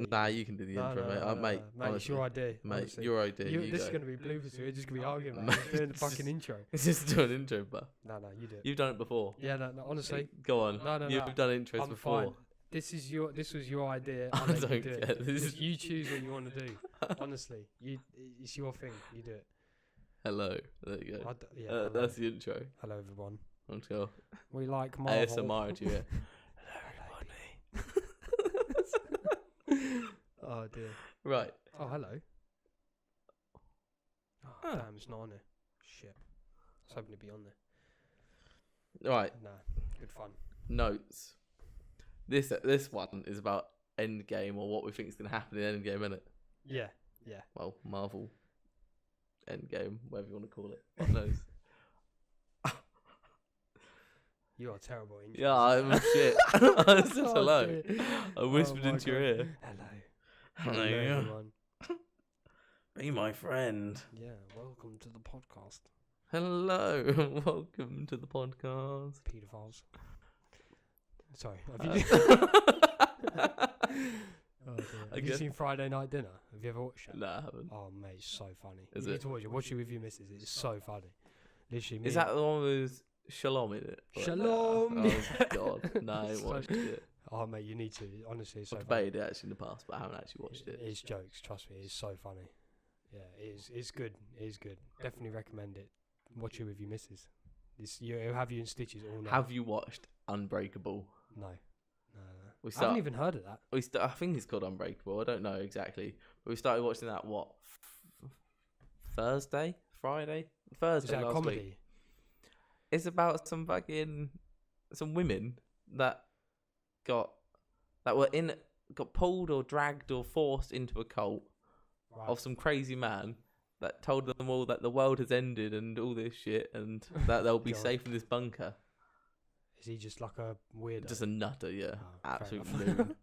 do. Nah, you can do the intro, mate. Mate, Mate, it's your idea. Mate, honestly. your idea. This is going to be bloopers. We're just going to be arguing about Mate, it. Doing the it's fucking just- intro. It's just do an intro, but No, you do it. you've done it before. Yeah, no, honestly. Go on. No. You've done intros I'm before. fine. This was your idea. I I'll let you don't do care. it. This Just is- you choose what you want to do. Honestly, it's your thing. You do it. Hello. There you go. Hello. That's the intro. Hello, everyone. Let's go. We like Marvel. ASMR to you. Oh dear. Right. Oh, hello. Oh, Oh. damn, it's not on there. Shit. I was hoping to be on there. Right. Nah, good fun. Notes. This one is about Endgame, or what we think is going to happen in Endgame, innit? Yeah. Well, Marvel Endgame, whatever you want to call it. What knows? You are terrible. Intros. Yeah, I'm shit. I said Oh, hello. dear. I whispered my into your God. ear. Hello, everyone. Be my friend. Yeah, welcome to the podcast. Hello. Welcome to the podcast. Pedophiles. Sorry. Have you, oh, dear. Have you seen Friday Night Dinner? Have you ever watched it? No, I haven't. Oh, mate, it's so funny. Is you it? need to watch it. Watch it with your missus. It's so funny. Literally, Is that the one with Shalom in it? Shalom! Oh, God. No, I haven't So- watched it. Oh, mate, you need to. Honestly, it's so I've funny. debated it actually in the past, but I haven't actually watched it. It's jokes. Trust me, it's so funny. Yeah, it is. It's good. It is good. Definitely recommend it. Watch it with your missus. It'll have you in stitches all night. Have you watched Unbreakable? No. We I start. haven't even heard of that. I think it's called Unbreakable. I don't know exactly, but we started watching that Thursday, Friday, Is Thursday that a last comedy? week. It's about some women that got pulled or dragged or forced into a cult Right. of some crazy man that told them all that the world has ended and all this shit and that they'll be God. safe in this bunker. Is he just like a weirdo? Just a nutter, yeah, Oh, fair absolute enough. loon.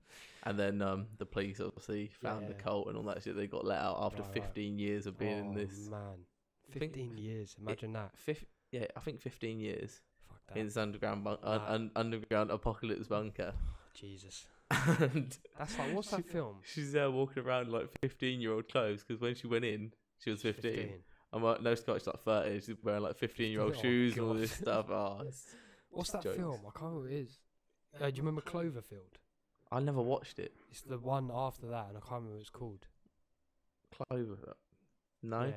And then the police obviously found the Yeah. cult and all that shit. They got let out after Right. 15 years of being in this. Man, I think 15 years. Imagine that. I think 15 years Fuck that. in this underground Wow. underground apocalypse bunker. Jesus. And That's like, what's that film? she's there walking around like 15-year-old clothes because when she went in, she was 15. I'm like, no, Scott's like 30. She's wearing like 15-year-old Oh, shoes and all God. this stuff. Oh, What's that jokes. film? I can't remember what it is. Do you remember Cloverfield? I never watched it. It's the one after that, and I can't remember what it's called. Clover. No. Yeah.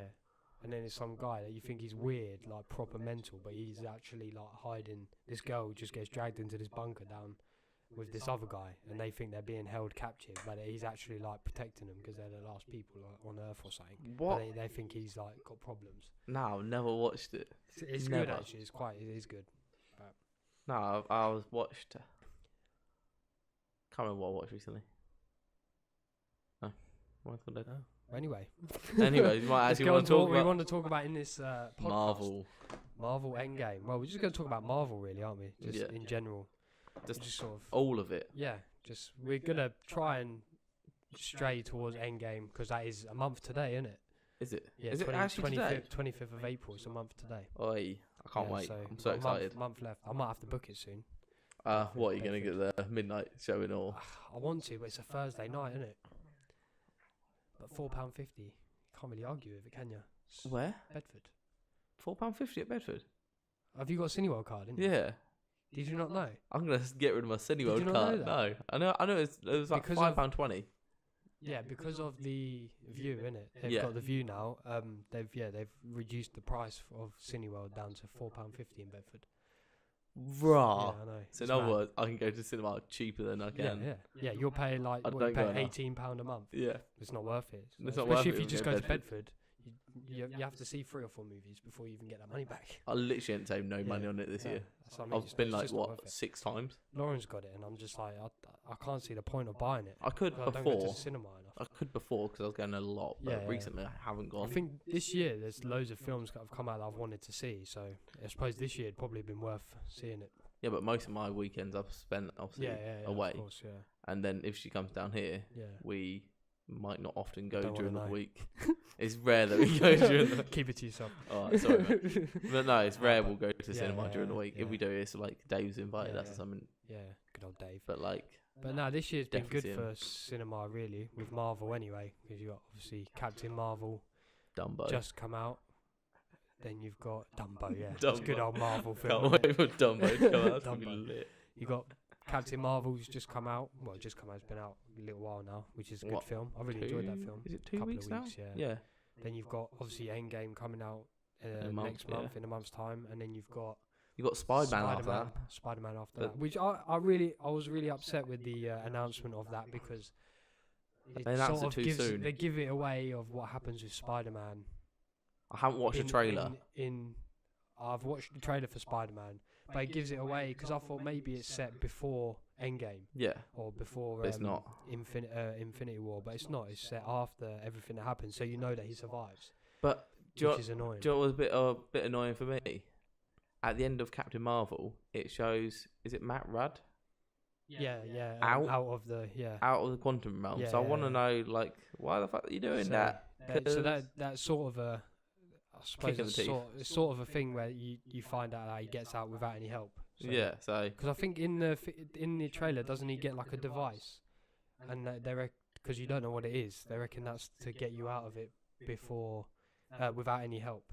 And then there's some guy that you think he's weird, like proper mental, but he's actually like hiding. This girl just gets dragged into this bunker down with this other guy, and they think they're being held captive, but he's actually like protecting them because they're the last people like, on Earth or something. What? But they think he's like got problems. No, I've never watched it. It's good Never. actually. It is good. No, I was watched. Can't remember what I watched recently. No, what did I do? Anyway. Anyways, you might Let's actually go want on to to talk what we about want to talk about in this podcast. Marvel, Endgame. Well, we're just going to talk about Marvel, really, aren't we? Just Yeah. in general. just Just sort of. all of it. Yeah. Just we're gonna try and stray towards Endgame because that is a month today, isn't it? Is it? Yeah. Is it actually today? 25th of April. It's a month today. Oi, I can't Yeah, wait. so I'm so got a excited. Month left. I might have to book it soon. What are you gonna get the midnight showing or? I want to, but it's a Thursday night, isn't it? But £4.50. Can't really argue with it, can you? Where? Bedford. £4.50 at Bedford. Have you got a Cineworld card? Didn't you? Yeah. Did you not know? I'm gonna get rid of my you Cineworld not card. know No, I know. It was like Because of- £5.20. Yeah, because of the View, innit? They've Yeah. got the View now. They've reduced the price of Cineworld down to £4.50 in Bedford. Raw. Yeah, I know. So It's in other mad. words, I can go to cinema cheaper than I Yeah, can. yeah. You're paying like I what, don't you go pay enough. £18 a month. Yeah. It's not worth it. It's not worth Especially it if you if just you go go to to Bedford. You have to see 3 or 4 movies before you even get that money back. I literally ain't saved no Yeah, money on it this yeah, year. that's what I mean. I've been It's like just not worth it. 6 times. Lauren's got it, and I'm just like, I can't see the point of buying it. I could 'cause I don't go to before. the cinema enough. I could before because I was going a lot, but Yeah, yeah. recently I haven't I gone. think this year there's loads of films that have come out that I've wanted to see, so I suppose this year it'd probably been worth seeing it. Yeah, but most of my weekends I've spent obviously Yeah, away, of course, yeah. and then if she comes down here, Yeah. we might not often go Don't wanna during the know. week. It's rare that we go during the. Keep it to yourself. Oh, sorry, mate. But no, it's rare we'll go to Yeah, cinema during the yeah, week. yeah. If we do, it's like Dave's invited Yeah, us or yeah. something. Yeah, good old Dave. But like, But no, this year's been Definitely good for cinema, really, with Marvel anyway, because you got obviously Captain Marvel Dumbo. just come out. Then you've got Dumbo, yeah, it's Dumbo. good old Marvel film. Can't wait for Dumbo to come out. It's gonna be Dumbo. lit. You got Captain Marvel's just come out. Well, just come out. It's been out a little while now, which is a good What, film. I really enjoyed that film. Is it 2 Couple weeks of now? weeks, yeah. Yeah. Then you've got obviously Endgame coming out In a month, next month, in a month's time, and then you've got You got Spider-Man after that. Spider-Man after But- that, which I was really upset with the announcement of that, because it They announced sort it of too soon. they give it away of what happens with Spider-Man. I haven't watched the trailer. I've watched the trailer for Spider-Man, but it gives it away because I thought maybe it's set before Endgame Yeah. or before But it's not. Infinity War, but it's not. It's set after everything that happens, so you know that he survives, But do you which know, is annoying. do you know what was a bit annoying for me? At the end of Captain Marvel, it shows, is it Matt Rudd? Yeah, Out? out of the Out of the quantum realm. Yeah, So I yeah, want to yeah. know, like, why the fuck are you doing So that? so that's sort of a, I suppose Kick in the teeth. it's sort of a thing where you find out that he gets out without any help. So, Yeah, so because I think in the trailer, doesn't he get like a device, and because you don't know what it is, they reckon that's to get you out of it before, without any help,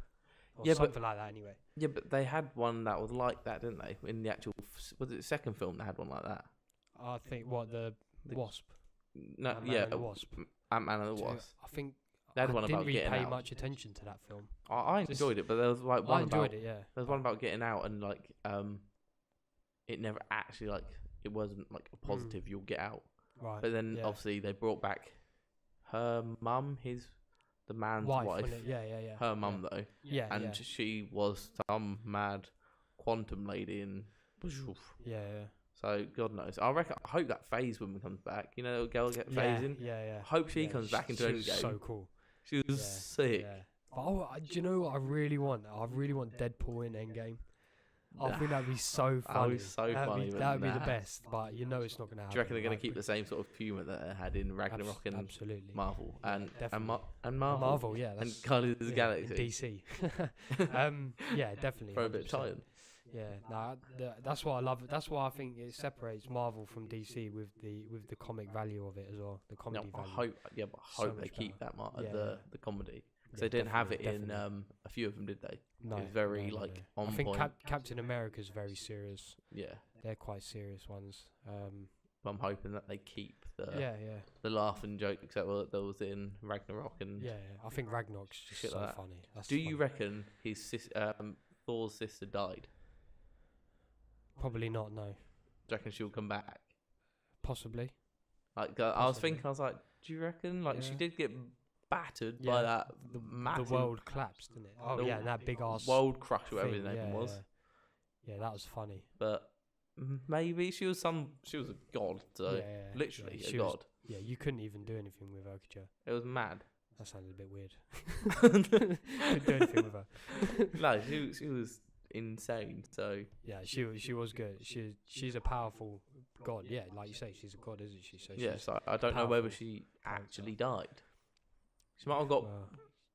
or Yeah, but- something like that. Anyway, yeah, but they had one that was like that, didn't they? In the actual, was it the second film they had one like that? I think the Wasp, No, Ant-Man yeah, and the Wasp. Ant-Man and the So Wasp. I think They had I one didn't about really getting pay out. much attention to that film. I Just- enjoyed it, but there was like I one enjoyed about it, yeah. there was one about getting out and like it never actually like it wasn't like a positive you'll get out. Right. But then yeah. obviously they brought back her mum, the man's wife. wasn't it? Yeah. Her mum though, Yeah, and yeah. she was some mad quantum lady and Yeah. so God knows. I hope that Phase woman comes back. You know, the girl get Yeah, phasing. yeah. I hope she Yeah, comes back into she was Endgame. so cool. She was sick. Yeah. But do you know what I really want? I really want Deadpool in Endgame. I think that'd be so That would funny. be so funny, but That would be the nah. best. But you know it's not going to happen. Do you reckon they're going like, to keep the same sort of humour that they had in Ragnarok and absolutely. Marvel and definitely. Marvel? Marvel, yeah. And That's, Guardians of the yeah, Galaxy. DC. Yeah, definitely. For a bit of 100%. time. Yeah, that's what I love. That's why I think it separates Marvel from DC with the comic value of it as well. The No, comedy I value. hope, yeah, but I So hope they much keep better. that Yeah, the comedy because Yeah, they didn't have it definitely. in a few of them, did they? No, it was very no. on I think point. Captain America's very serious. Yeah, They're quite serious ones. but I'm hoping that they keep Yeah. the laugh and jokes that was in Ragnarok and Yeah. I think Ragnarok's just Shit so like that. funny. That's Do you funny. reckon Thor's sister died? Probably not. No. Do you reckon she'll come back? Possibly. Like I was Possibly. thinking, I was like, do you reckon? Like she Yeah. did get battered by Yeah, that The massive world collapsed, didn't it? Oh the yeah, and that big ass world crush, whatever his thing, name was. Yeah, that was funny. But maybe she was a god, so Yeah, literally yeah, a she was- god. Yeah, you couldn't even do anything with her, could you? It was mad. That sounded a bit weird. Couldn't do anything with her. No, she was insane. So Yeah, she was good. She's a powerful god. Yeah, like you say, she's a god, isn't she? So yeah, she's, so I don't know whether powerful she actually died. She might have got well,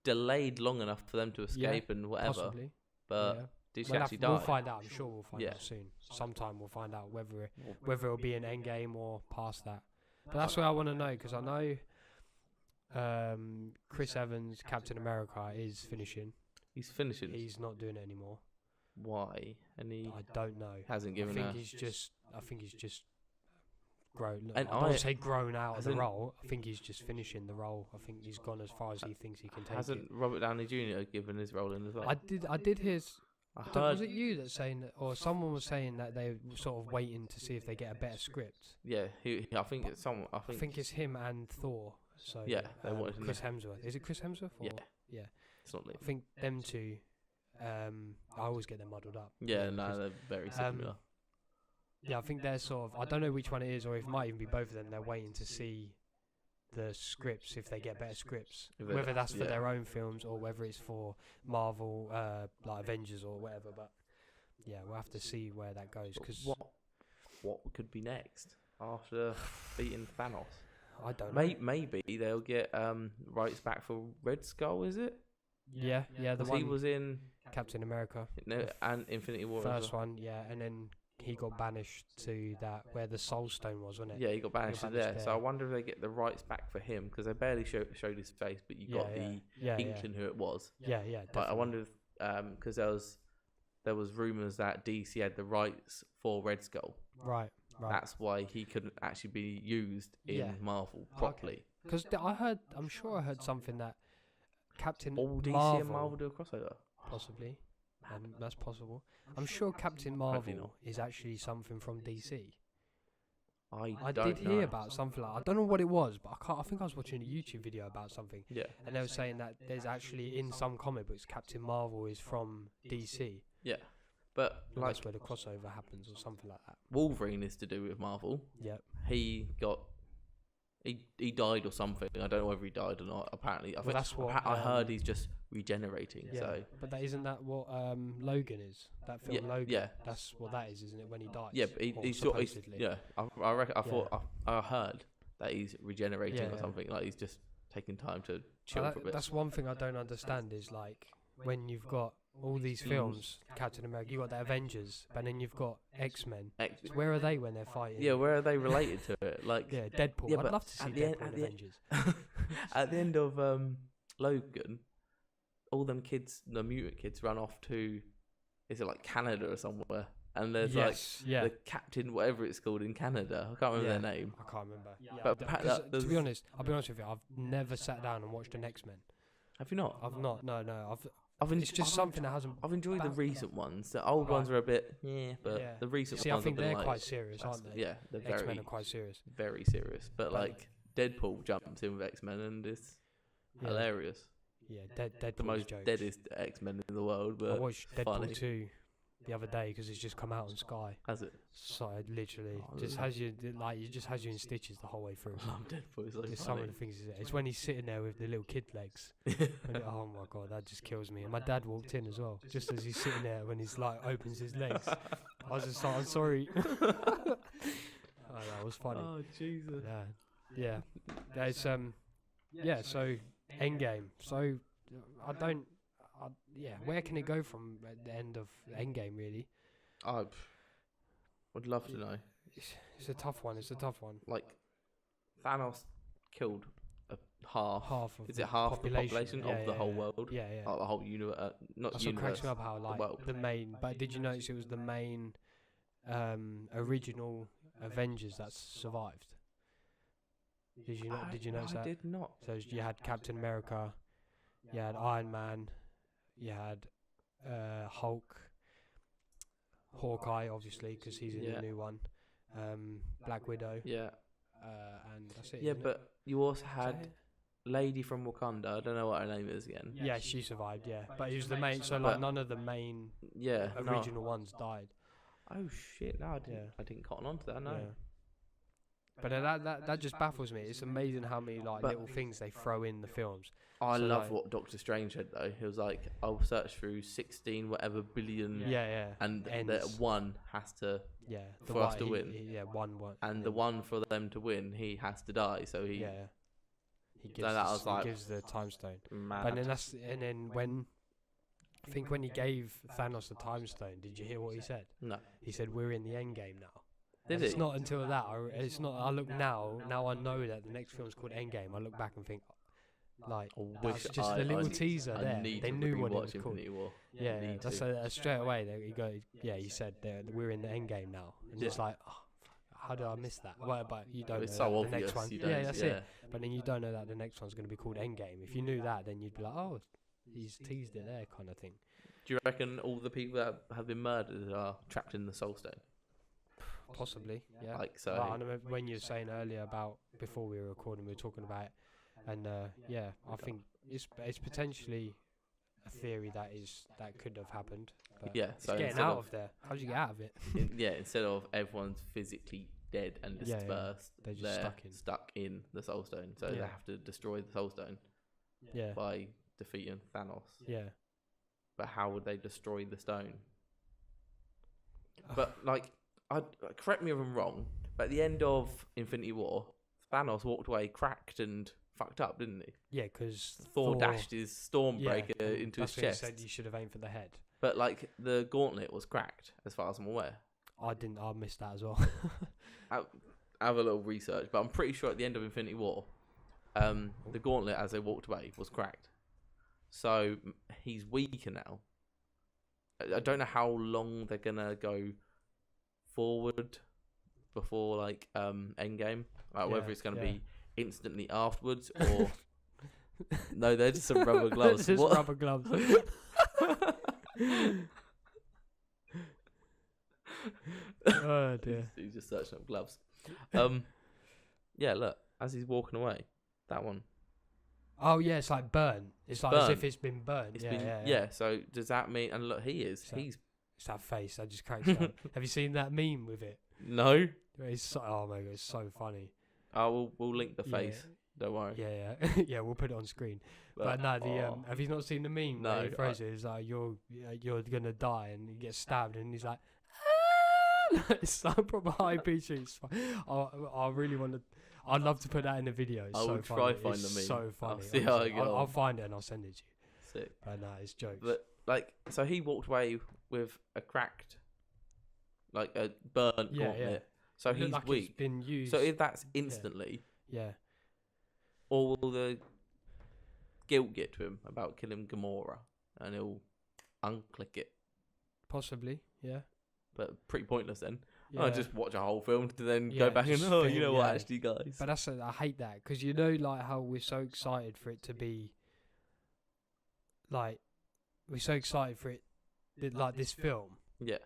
delayed long enough for them to escape and whatever. possibly. But yeah. did she We'll, actually we'll die? find out. I'm sure we'll find Yeah. out soon. Sometime we'll find out whether it'll be an Endgame or past that. But that's what I want to know, because I know Chris Evans, Captain America, is finishing. He's finishing. He's not doing it anymore. Why? And he I don't know. hasn't I given think her. he's just grown. And I don't I- want to say grown out of the hasn't- role. I think he's just finishing the role. I think he's gone as far as he thinks he can take Hasn't it. Robert Downey Jr. given his role in as well? I did hear. I Was heard. it you that saying that, or someone was saying that they were sort of waiting to see if they get a better script? Yeah, I think it's someone. I I think. think it's him and Thor. So Yeah, they wanted to Chris Hemsworth. Is it Chris Hemsworth? Or? Yeah. Yeah. It's not. I think them two. I always get them muddled up. Yeah, because- no, they're very similar. Yeah, I think they're sort of. I don't know which one it is, or it might even be both of them. They're waiting to see the scripts, if they get better scripts, If they- whether that's for yeah. their own films or whether it's for Marvel, like Avengers or whatever. But yeah, we'll have to see where that goes, But because what could be next after beating Thanos? I don't know. Maybe they'll get rights back for Red Skull. Is it? Yeah, the Because one he was in Captain America, and Infinity War. as first well. one, yeah, and then he got banished to that where the Soul Stone was, wasn't it? Yeah, he got banished banished there. there. So I wonder if they get the rights back for him because they barely showed his face, but you got the inkling who it was. Yeah, But definitely. I wonder if because there was rumors that DC had the rights for Red Skull. Right. That's why he couldn't actually be used in Marvel properly. Because I'm sure I heard something that Captain All DC Marvel, and Marvel do a crossover. possibly, that's possible. I'm sure Captain Marvel is actually something from DC. I did hear about something like, I don't know what it was, but I think I was watching a YouTube video about something. Yeah. And they were saying that there's actually in some comic books Captain Marvel is from DC. Yeah. But And like that's where the crossover happens or something like that. Wolverine is to do with Marvel. Yeah. He died or something. I don't know whether he died or not. Apparently, I think that's what, I heard he's just regenerating. Yeah. So But isn't that what Logan is? That film Logan. Yeah. That's what that is, isn't it? When he dies. yeah, but he's supposedly. yeah. I reckon. I heard that he's regenerating or something. Like he's just taking time to chill for a bit. That's one thing I don't understand is like when you've got all these films, Captain America, you got the Avengers, but then you've got X-Men. So where are they when they're fighting? Yeah, where are they related to it? Like Deadpool. Yeah, I'd but love to see Deadpool in Avengers. At the end of Logan, all them kids, the mutant kids, run off to, is it like Canada or somewhere? And there's the captain, whatever it's called in Canada. I can't remember their name. I can't remember. But to be honest, I'll be honest with you, I've never sat down and watched an X-Men. Have you not? I've not. No. It's just something that hasn't. I've enjoyed the recent ones. The old ones are a bit, but the recent ones. I think they're like, quite serious, aren't they? Yeah, they're X-Men are quite serious. Very serious. But like Deadpool jumps in with X-Men and it's hilarious. Yeah, Deadpool's the most jokes. deadest X-Men in the world. But I watched Deadpool funny. 2 the other day because it's just come out on Sky. Has it? So it literally just has you in stitches the whole way through. I love Deadpool. It's so funny. Some of the things it's when he's sitting there with the little kid legs. Oh my god, that just kills me. And my dad walked in as well, just as he's sitting there when he's like opens his legs. I was just like, I'm sorry. That was funny. Oh Jesus. Yeah. There's So Endgame. So where can it go from at the end of Endgame? Really, I would love to know. it's a tough one. Like Thanos killed half of is the it half population? the population of the whole world? Yeah. Like the whole universe, not That's universe. what cracks me up how like world. the main. But did you notice it was the main original Avengers that survived? Did you notice that? I did not. So you had Captain America, you had Iron Man, you had Hulk, Hawkeye, obviously, because he's in the new one, Black Widow, Yeah. and that's it. Yeah, isn't but you also it? had lady from Wakanda. I don't know what her name is again. Yeah, she survived. Yeah, but he was the main. So like none of the main original ones died. Oh shit! No, I didn't cotton on to that. No. Yeah. But that just baffles me. It's amazing how many little things they throw in the films. I love what Doctor Strange said though. He was like, "I'll search through 16 whatever billion, and that one has to for us to win. One. And the one for them to win, he has to die. So he he gives the time stone. Mad. But then when he gave Thanos the time stone, did you hear what he said? No. He said, "We're in the end game now." Did It's he? not until that. It's not. I look now. Now I know that the next film's called Endgame. I look back and think, like, that's just a little teaser there. They knew what it was called. Yeah, that's straight away. He said we're in the Endgame now, and it's like, oh, how did I miss that? Well, but you don't know It's so that obvious. the next one. You don't, That's it. But then you don't know that the next one's going to be called Endgame. If you knew that, then you'd be like, oh, he's teased it there, kind of thing. Do you reckon all the people that have been murdered are trapped in the Soul Stone? Possibly, yeah. Like so. But I remember when you were saying earlier about before we were recording, we were talking about it, and I think it's potentially a theory that could have happened. But so getting out of there. How'd you get out of it? Instead of everyone's physically dead and dispersed, they're just stuck in the Soul Stone. So they have to destroy the Soul Stone by defeating Thanos. Yeah. But how would they destroy the stone? But correct me if I'm wrong, but at the end of Infinity War, Thanos walked away cracked and fucked up, didn't he? Yeah, because Thor dashed his Stormbreaker into his chest. He said you should have aimed for the head. But the gauntlet was cracked, as far as I'm aware. I didn't. I missed that as well. Have a little research, but I'm pretty sure at the end of Infinity War, the gauntlet as they walked away was cracked, so he's weaker now. I don't know how long they're gonna go forward before like Endgame, like whether it's gonna be instantly afterwards or no, they're just some rubber gloves. Just rubber gloves. Oh dear. He's just searching up gloves. Yeah, look, as he's walking away, that one. Oh yeah, it's like burnt. It's like as if it's been burnt. Yeah. So does that mean? And look, he's it's that face that just cracks up. Have you seen that meme with it? No. It's so, oh my god, it's so funny. Oh, we'll link the face. Don't worry. Yeah. Yeah, we'll put it on screen. But no, have you not seen the meme? No. Where he throws it, it's like you're gonna die, and he gets stabbed, and he's like, it's like proper high pitch. I really want to. I'd love to put that in the video. It's I will try find the meme. So funny. I'll see how I go. I'll find it and I'll send it to you. Sick. But no, it's jokes. But like, so he walked away with a cracked, like a burnt gauntlet. Yeah. So he's like weak. It's been used. So if that's instantly, or will the guilt get to him about killing Gamora, and he'll unclick it? Possibly, yeah. But pretty pointless then. Yeah. I just watch a whole film to then go back and you know what, actually, guys. But I hate that because you know, like how we're so excited for it to be. Like, we're so excited for it, like this film. Yeah.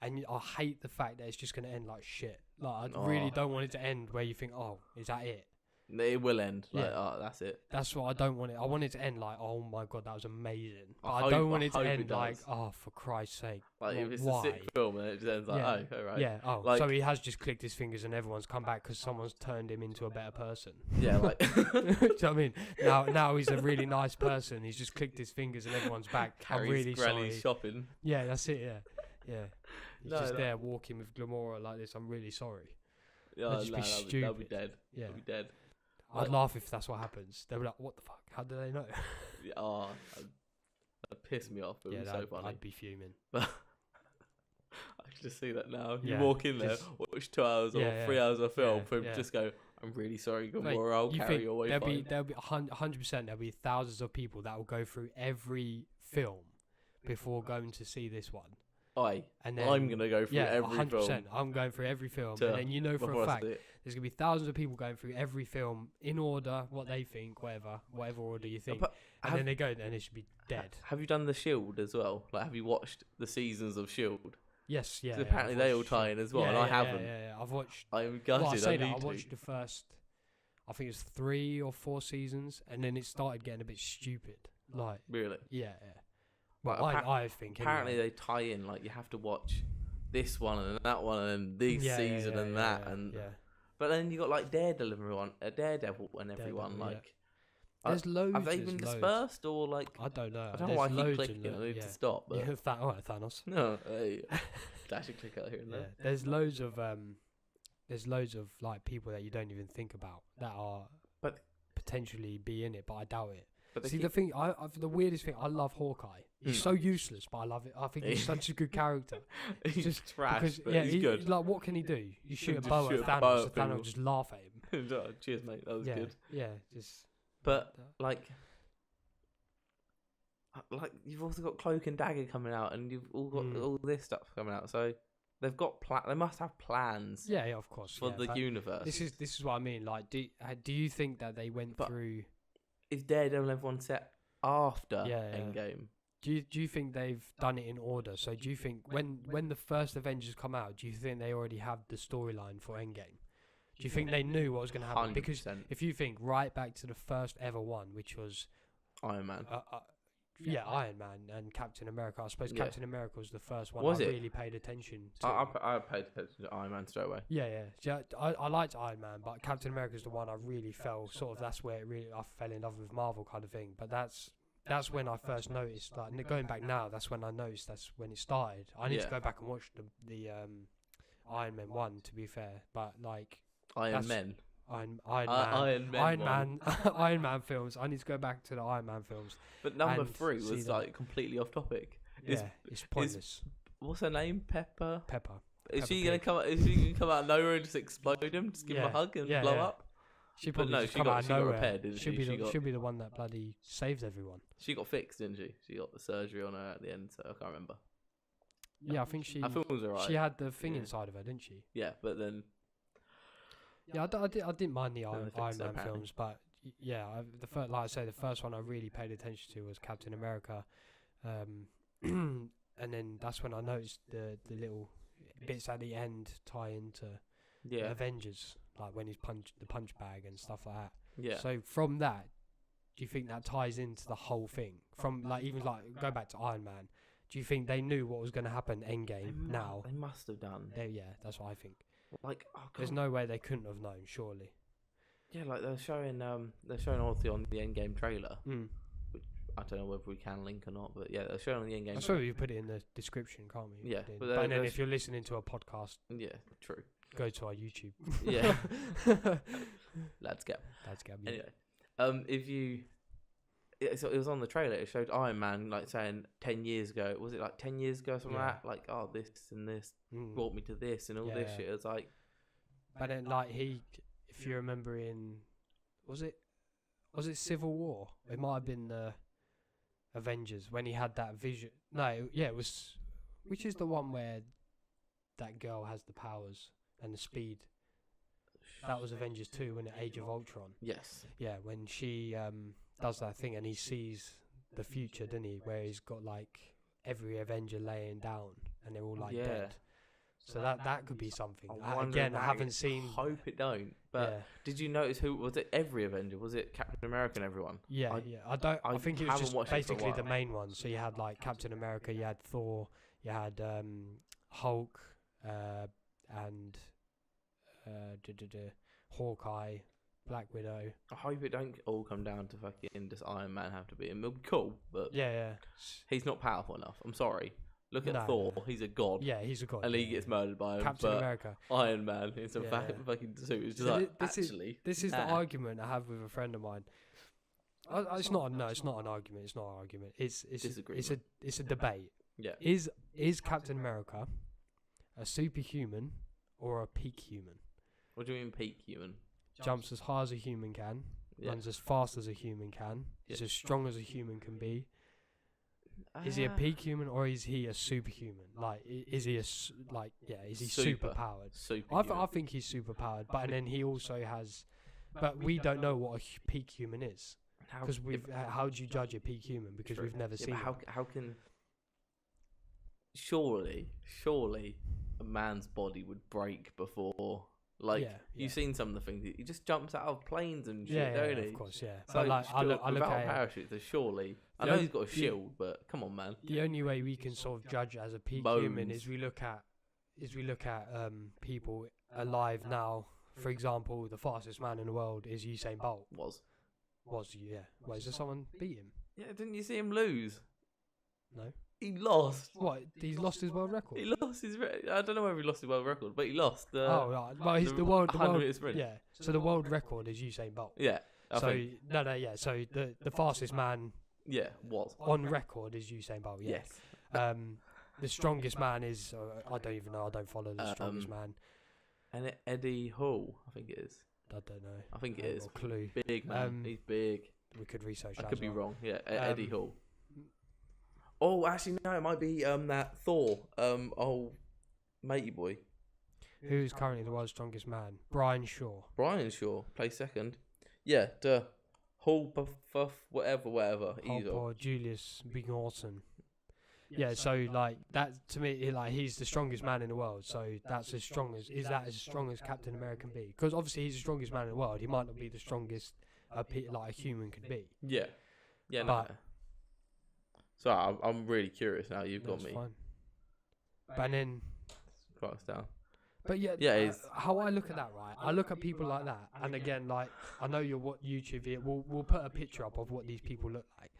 And I hate the fact that it's just gonna end like shit. Like I really don't want it to end where you think, oh, is that it? It will end. Like, oh, that's it. That's what I don't want it. I want it to end like, oh my god, that was amazing. But I don't want it to end like, oh, for Christ's sake. Like if it's a sick film and it just ends like, oh, alright. Yeah. Oh, like, so he has just clicked his fingers and everyone's come back because someone's turned him into a better person. Yeah, like. Do you know what I mean? Now he's a really nice person. He's just clicked his fingers and everyone's back. I'm really sorry. Shopping. Yeah, that's it. Yeah. He's just there walking with Gamora like this. I'm really sorry. Yeah, that'd just be stupid. That'll be dead. Yeah. That'll be dead. I'd laugh if that's what happens. They'll be like, what the fuck? How do they know? That'd piss me off. It would be so funny. I'd be fuming. But I can just see that now. You walk in there, watch 2 hours or 3 hours of film, just go, I'm really sorry, Gamora, I'll carry your way fine. There'll be 100%, there'll be thousands of people that will go through every film before going to see this one. And then, I'm going to go through every 100%, film. I'm going through every film. And then you know for a fact, there's going to be thousands of people going through every film in order, what they think, whatever order you think. And then they go, and it should be dead. Have you done The Shield as well? Like, have you watched the seasons of Shield? Yes, yeah. Apparently they all tie in as well, and I haven't. Yeah. I've watched. I'm gutted. I watched the first, I think it's 3 or 4 seasons, and then it started getting a bit stupid. Like, really? Yeah. Well, I think. Apparently they tie in, like, you have to watch this one and that one and this season and that. But then you got, like, Daredevil and everyone. Like, there's loads. Have they been dispersed or, like. I don't know. I don't know why I keep clicking. I need to stop. But... Thanos. No, dash a click out here and there. There's loads of like people that you don't even think about that are potentially be in it, but I doubt it. But see, the thing, the weirdest thing, I love Hawkeye. He's so useless, but I love it. I think he's such a good character. He's just trash, but he's good. Like, what can he do? You shoot a bow at Thanos, and Thanos will just laugh at him. Cheers, mate. That was good. Yeah, just. But like you've also got Cloak and Dagger coming out, and you've all got all this stuff coming out. So they've got they must have plans. Yeah, of course. For the universe. This is what I mean. Like, do you think that they went through? Is Daredevil everyone set after Endgame? Do you think they've done it in order? So do you think when the first Avengers come out, do you think they already have the storyline for Endgame? Do you think they knew what was going to happen? 100%. Because if you think right back to the first ever one, which was Iron Man. Iron Man and Captain America. I suppose Captain America was the first one really paid attention to. I paid attention to Iron Man straight away. Yeah. I liked Iron Man, but Captain America is the one I really fell sort of. That's where I fell in love with Marvel kind of thing. But that's when I first noticed. Like going back now, that's when I noticed. That's when it started. I need to go back and watch the Iron Man 1. To be fair, but like. Iron Man films. I need to go back to the Iron Man films. But number 3 was like completely off topic. Yeah, it's pointless. What's her name? Pepper. Is she gonna come? Is she gonna come out of nowhere and just explode him? Just give him a hug and blow up? She probably no, just she come out of nowhere. repaired, didn't she? She'll be the one that bloody saves everyone. She got fixed, didn't she? She got the surgery on her at the end, so I can't remember. Yeah, I think she. I thought it was alright. She had the thing inside of her, didn't she? Yeah, but then. Yeah, I didn't mind the Iron Man films, but yeah, like I say, the first one I really paid attention to was Captain America, and then that's when I noticed the little bits at the end tie into Avengers, like when he's the punch bag and stuff like that. Yeah. So from that, do you think that ties into the whole thing? From like even like go back to Iron Man. Do you think they knew what was going to happen Endgame now? They must have done. Yeah, that's what I think. Like, there's no way they couldn't have known, surely. Yeah, like they're showing obviously on the Endgame trailer, which I don't know whether we can link or not, but yeah, they're showing on the Endgame. I'm sure you put it in the description, can't we? Yeah, but then if you're listening to a podcast, yeah, true. Go to our YouTube. Yeah, LadsGab. Yeah. Anyway, if you. So it was on the trailer. It showed Iron Man like saying 10 years ago. Was it like 10 years ago? Something like that. Like, oh, this and this brought me to this and all this shit. It was like. But then, like if you remember was it Civil War? It might have been the Avengers when he had that vision. No, yeah, it was. Which is the one where that girl has the powers and the speed? That was Avengers 2 when Age of Ultron. Yes. Yeah, when she does that thing and he sees the future, doesn't he? Where he's got like every Avenger laying down and they're all like dead. So that could be something. I haven't seen. Hope it don't. But did you notice who was it? Every Avenger, was it Captain America and everyone? Yeah. I think it was just basically the main ones. So you had like Captain America, you had Thor, you had Hulk, and Hawkeye, Black Widow. I hope it don't all come down to fucking just Iron Man have to be. It'll be cool, but he's not powerful enough. I'm sorry. Look at Thor. He's a god. Yeah, he's a god. And he gets murdered by him. Captain America. Iron Man is a fucking suit. It's just this is the argument I have with a friend of mine. It's not an argument. It's not an argument. It's a debate. Yeah. Is Captain America a superhuman or a peak human? What do you mean peak human? Jumps as high as a human can, runs as fast as a human can, is as strong as a human can be. Is he a peak human or is he a superhuman? Like, is he is he super powered? I think he's super powered, but and then he also has, but we don't know what a peak human is because how do you judge a peak human? Because we've never seen. How can? Surely, a man's body would break before. Like you've seen some of the things. He just jumps out of planes and shit, don't he? Of course, yeah. So but like, I look at parachutes. So surely, I know he's got a shield, but come on, man. The only way we can sort of judge as a peak human is we look at people alive now. For example, the fastest man in the world is Usain Bolt. Was yeah. Well, is there someone beat him? Yeah, didn't you see him lose? No. He lost. What? He's lost his world record. He lost his. I don't know whether he lost his world record, but he lost. Well, he's the world. 100-meter sprint. Yeah. So the world record is Usain Bolt. Yeah. So the fastest man. Yeah, was on record is Usain Bolt. Yeah. Yes. The strongest man is I don't even know. I don't follow the strongest man. And Eddie Hall, I think it is. I don't know. I think it is. Got a clue. Big man. He's big. We could research. I could be wrong. Yeah, Eddie Hall. Oh, actually, no, it might be that Thor, matey boy. Who's currently the world's strongest man? Brian Shaw. Brian Shaw, plays second. Yeah, Hall, Puff, whatever. Or Julius Bigorson. Yeah, so like that to me, like he's the strongest man in the world. So that's as strong as as strong as Captain America can be? Because obviously he's the strongest man in the world. He might not be the strongest like a human could be. Yeah. Yeah, no. So I'm really curious now. You've got me. Fine. But then, cross down. But how I look at that, right? I look at people like that, and again, like I know you're what YouTube here. We'll put a picture up of what these people look like.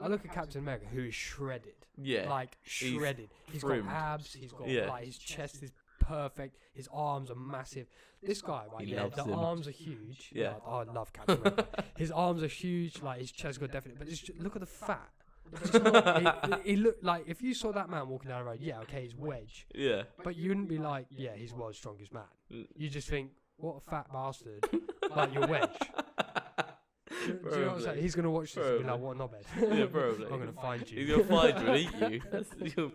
I look at Captain America, who is shredded. Yeah. Like shredded. He's got abs. He's got like his chest is perfect. His arms are massive. This guy, right? The arms are huge. Yeah. I love Captain America. His arms are huge. Like his chest got definitely. But look at the fat. It's not, he looked like, if you saw that man walking down the road, yeah, okay, he's Wedge. Yeah. But you wouldn't be like, yeah, he's the world's strongest man. You just think, what a fat bastard. Like, you're Wedge. Do you know what I'm saying? He's going to watch this and be like, what a knobhead. Yeah, probably. I'm going to find you. He's going to find you and eat you.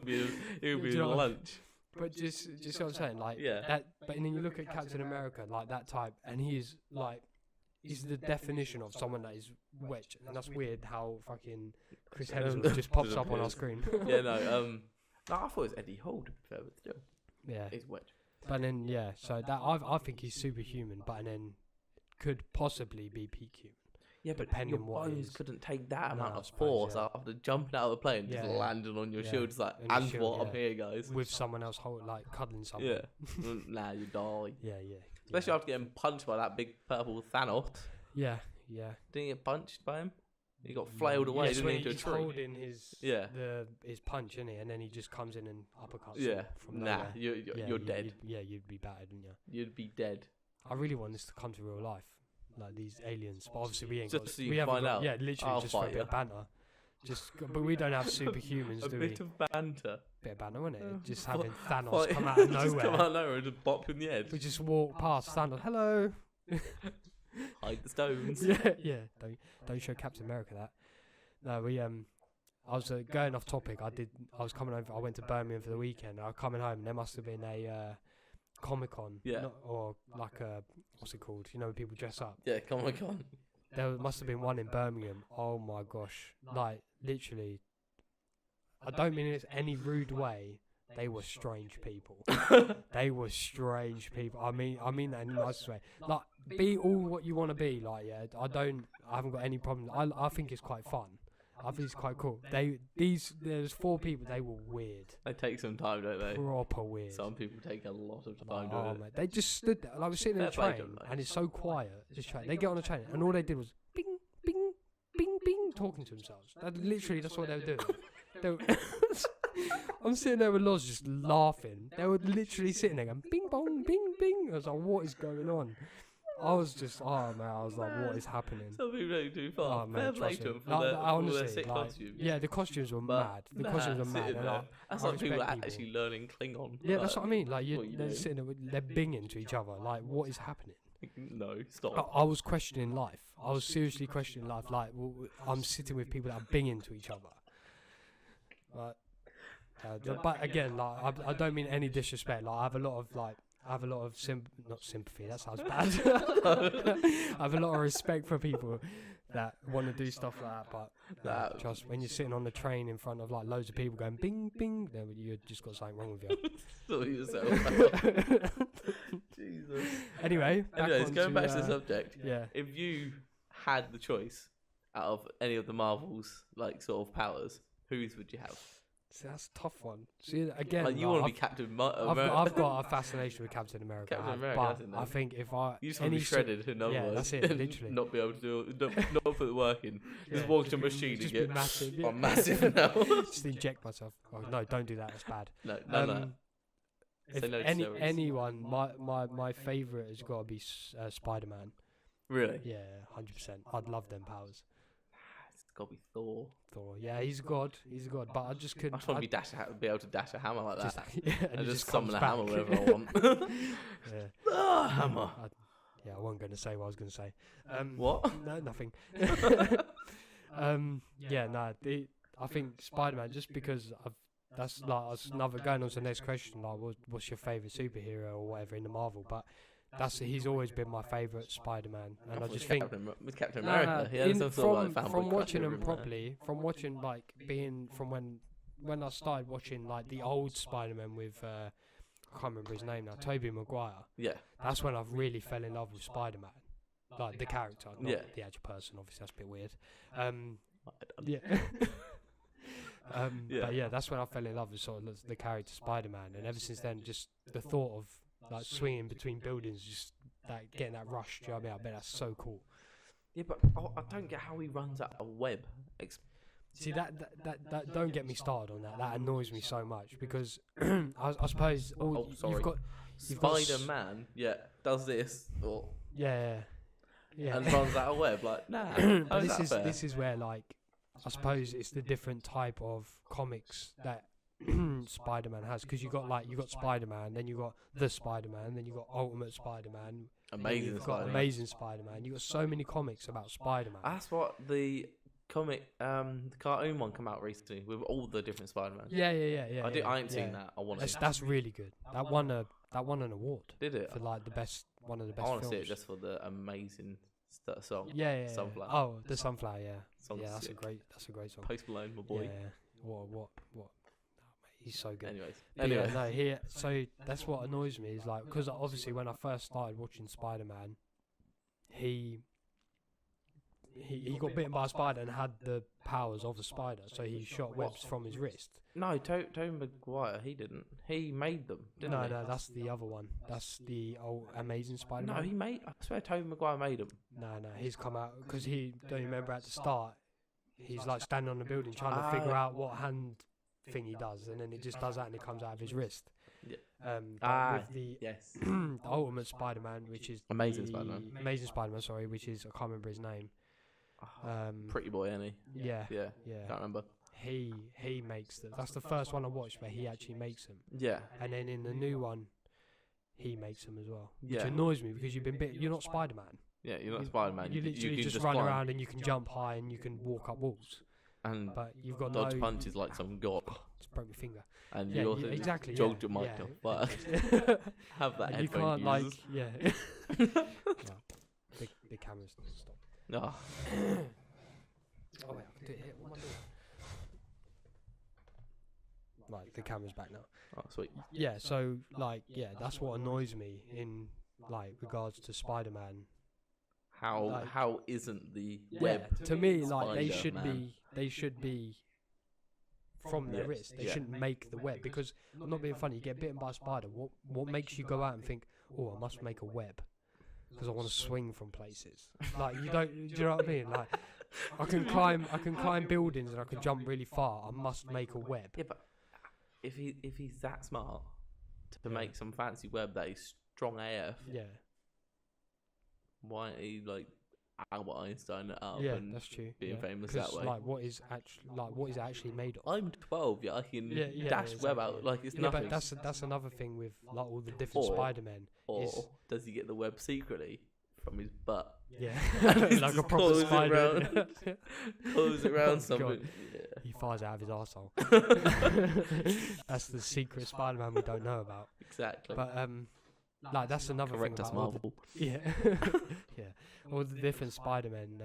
He'll be your lunch. But just see what I'm saying? Like, yeah. But then you look at Captain America, like that type, and he's like, he's the definition of someone that is Wedge. And that's weird how fucking Chris Hemsworth just pops up on our screen. Yeah, no, I thought it was Eddie Hall, to be fair, but still. Yeah. He's Wedge. But then, yeah, so that I think he's superhuman, but then could possibly be peak human. Yeah, but depending your on what bones couldn't take that amount I of suppose, force yeah. after jumping out of the plane, just landing on your shield. It's like, and shield, what? I'm here, guys. With someone else cuddling someone. Yeah. Nah, you die. Yeah. Especially after getting punched by that big purple Thanos. Yeah. Didn't he get punched by him? He got flailed away, didn't he, into a tree? Holding his punch, isn't he? And then he just comes in and uppercuts him from nowhere. You're dead. You'd be battered, wouldn't you? You'd be dead. I really want this to come to real life, like these aliens. But obviously we ain't just got. So you we can find out. Yeah, literally just for a bit of banter. But we don't have superhumans, do we? A bit of banter. Bit of banter, isn't it? Just having Thanos come out of nowhere. Just come out of nowhere and just bop you in the head. We just walk past Thanos. Hello. Hide the stones. Yeah. Don't show Captain America that. No, I was going off topic. I was coming over. I went to Birmingham for the weekend. I was coming home. And there must have been a Comic-Con, or like a, what's it called? You know, when people dress up. Yeah, Comic-Con. There must have been one in Birmingham. Oh my gosh! Like literally, I don't mean it in any rude way. They were strange people. They were strange people. I mean that in the nicest way. Like, be all what you want to be. Like, yeah, I haven't got any problem. I think it's quite fun. I think it's quite cool. There's 4 people. They were weird. They take some time, don't they? Proper weird. Some people take a lot of time doing it. Mate, they just stood there. Like, we're sitting in a train, and it's so quiet. This train. They get on the train, and all they did was bing, bing, bing, bing, talking to themselves. That's what they were doing. I'm sitting there with Loz just laughing. They were literally sitting there going bing bong, bing bing. I was like, what is going on? I was just, I was like, what is happening? Some people don't do far. Oh, man, Fair play to them for their sick costumes. Yeah, the costumes were mad. The costumes were mad. That's like people actually learning Klingon. Yeah, that's what I mean. Like, they're sitting there, they're binging to each other. Like, what is happening? No, stop. I was questioning life. I was seriously questioning life. Like, I'm sitting with people that are binging to each other. But again, like, I don't mean any disrespect. Like, I have a lot of not sympathy. That sounds bad. I have a lot of respect for people that want to do stuff like that. But just when you're sitting on the train in front of like loads of people going bing bing, then you just got something wrong with you. Sort yourself. Jesus. Anyways, going back to the subject. Yeah. If you had the choice out of any of the Marvels, like sort of powers, whose would you have? See, that's a tough one. See, again, like, you want to be Captain America. I've got a fascination with Captain America. But I think if you just want to be shredded, in other words. That's it, literally. Not be able to do it, not put the work in. Just walk to a machine and get massive. Yeah. I'm massive now. Just inject myself. Oh, no, don't do that. That's bad. No. If anyone, my favourite has got to be Spider-Man. Really? Yeah, 100%. I'd love them powers. It's got to be Thor. Yeah, he's a god. But I just couldn't. I just want to be able to dash a hammer like that. And just summon a hammer wherever I want. Yeah. Hammer. I wasn't going to say what I was going to say. What? No, nothing. I think Spider-Man, just because that's another going on to the next question. Like, what's your favourite superhero or whatever in the Marvel? But he's always been my favourite Spider-Man, and I just think with Captain America, from watching them properly, from watching when I started watching like the old Spider-Man with I can't remember his name now, Tobey Maguire. Yeah, that's when I really fell in love with Spider-Man, like the character, not the actual person. Obviously, that's a bit weird. But yeah, that's when I fell in love with sort of the character Spider-Man, and ever since then, just the thought of like swinging between buildings, just like getting that rush. Do you know what I mean? I bet that's so cool. Yeah, but I don't get how he runs out a web. See that don't get me started on that. That annoys me so much because I suppose you've got Spider-Man. Does this or and runs out a web like nah. This is where like I suppose it's the different type of comics that Spider-Man has, because you got Spider-Man, then you got the Spider-Man, then you got Ultimate Spider-Man, Amazing Spider-Man. Amazing Spider-Man. You got so many comics about Spider-Man. That's what the comic, the cartoon one come out recently with all the different Spider-Man. Yeah. I ain't seen that. I want to. That's really good. That won an award. Did it? For like one of the best I want to films. see it just for the amazing song. Yeah. Sunflower. Oh, the Sunflower. Yeah. Song's That's sick. a great song. Post Malone, my boy. Yeah. What? Oh, mate, he's so good. Anyway. Yeah, so that's what annoys me is like, because obviously when I first started watching Spider-Man, he got bitten by a spider and had the powers of a spider, so he shot webs from his wrist. No, Tobey Maguire, he didn't. He made them, didn't he? No, that's the other one. That's the old Amazing Spider-Man. No, I swear Tobey Maguire made them. No, he's come out, because don't you remember at the start, he's like standing on the building trying to figure out what hand thing he does, and then it just does that and it comes out of his wrist. Yeah. With the the Ultimate Spider-Man, which is Amazing Spider-Man, sorry, which is, I can't remember his name. Pretty boy, ain't he? Yeah. Can't remember. He makes them. That's the first one I watched where he actually makes them. Yeah. And then in the new one, he makes them as well, which Yeah. annoys me because you've been bit. You're not Spider-Man. Yeah, you're not Spider-Man. You literally can just run around and you can jump high and you can walk up walls. And but you've got dodge punches like some god. Just broke my finger. And you also exactly jogged your mic off. But have that headphone you can't users. The camera's stop. No. Oh wait, I can do it here. What am I doing? Right, the camera's back now. Oh, sweet. Yeah, so that's what annoys me in regards to Spider-Man. How isn't the web? To me, they should be from their wrist. They shouldn't make the web, because I'm not being funny. You get bitten by a spider. What makes you go out and think, oh, I must make a web because I want to swing from places? You don't. Do you know what I mean? I can climb buildings and I can jump really far. I must make a web. Yeah, but if he's that smart to make some fancy web that is strong AF, why ain't he Albert Einstein it up? Yeah, and that's true. Being famous that way. What is it actually made of? I'm 12. Yeah, I can dash web out like it's nothing. But that's another thing with all the different Spider-Men. Or does he get the web secretly from his butt? Yeah, like a proper spider. Pulls it around something. Yeah. He fires out of his arsehole. That's the secret Spider-Man we don't know about. Exactly. But that's another Correct thing us, about Marvel. yeah. All the different Spider-Men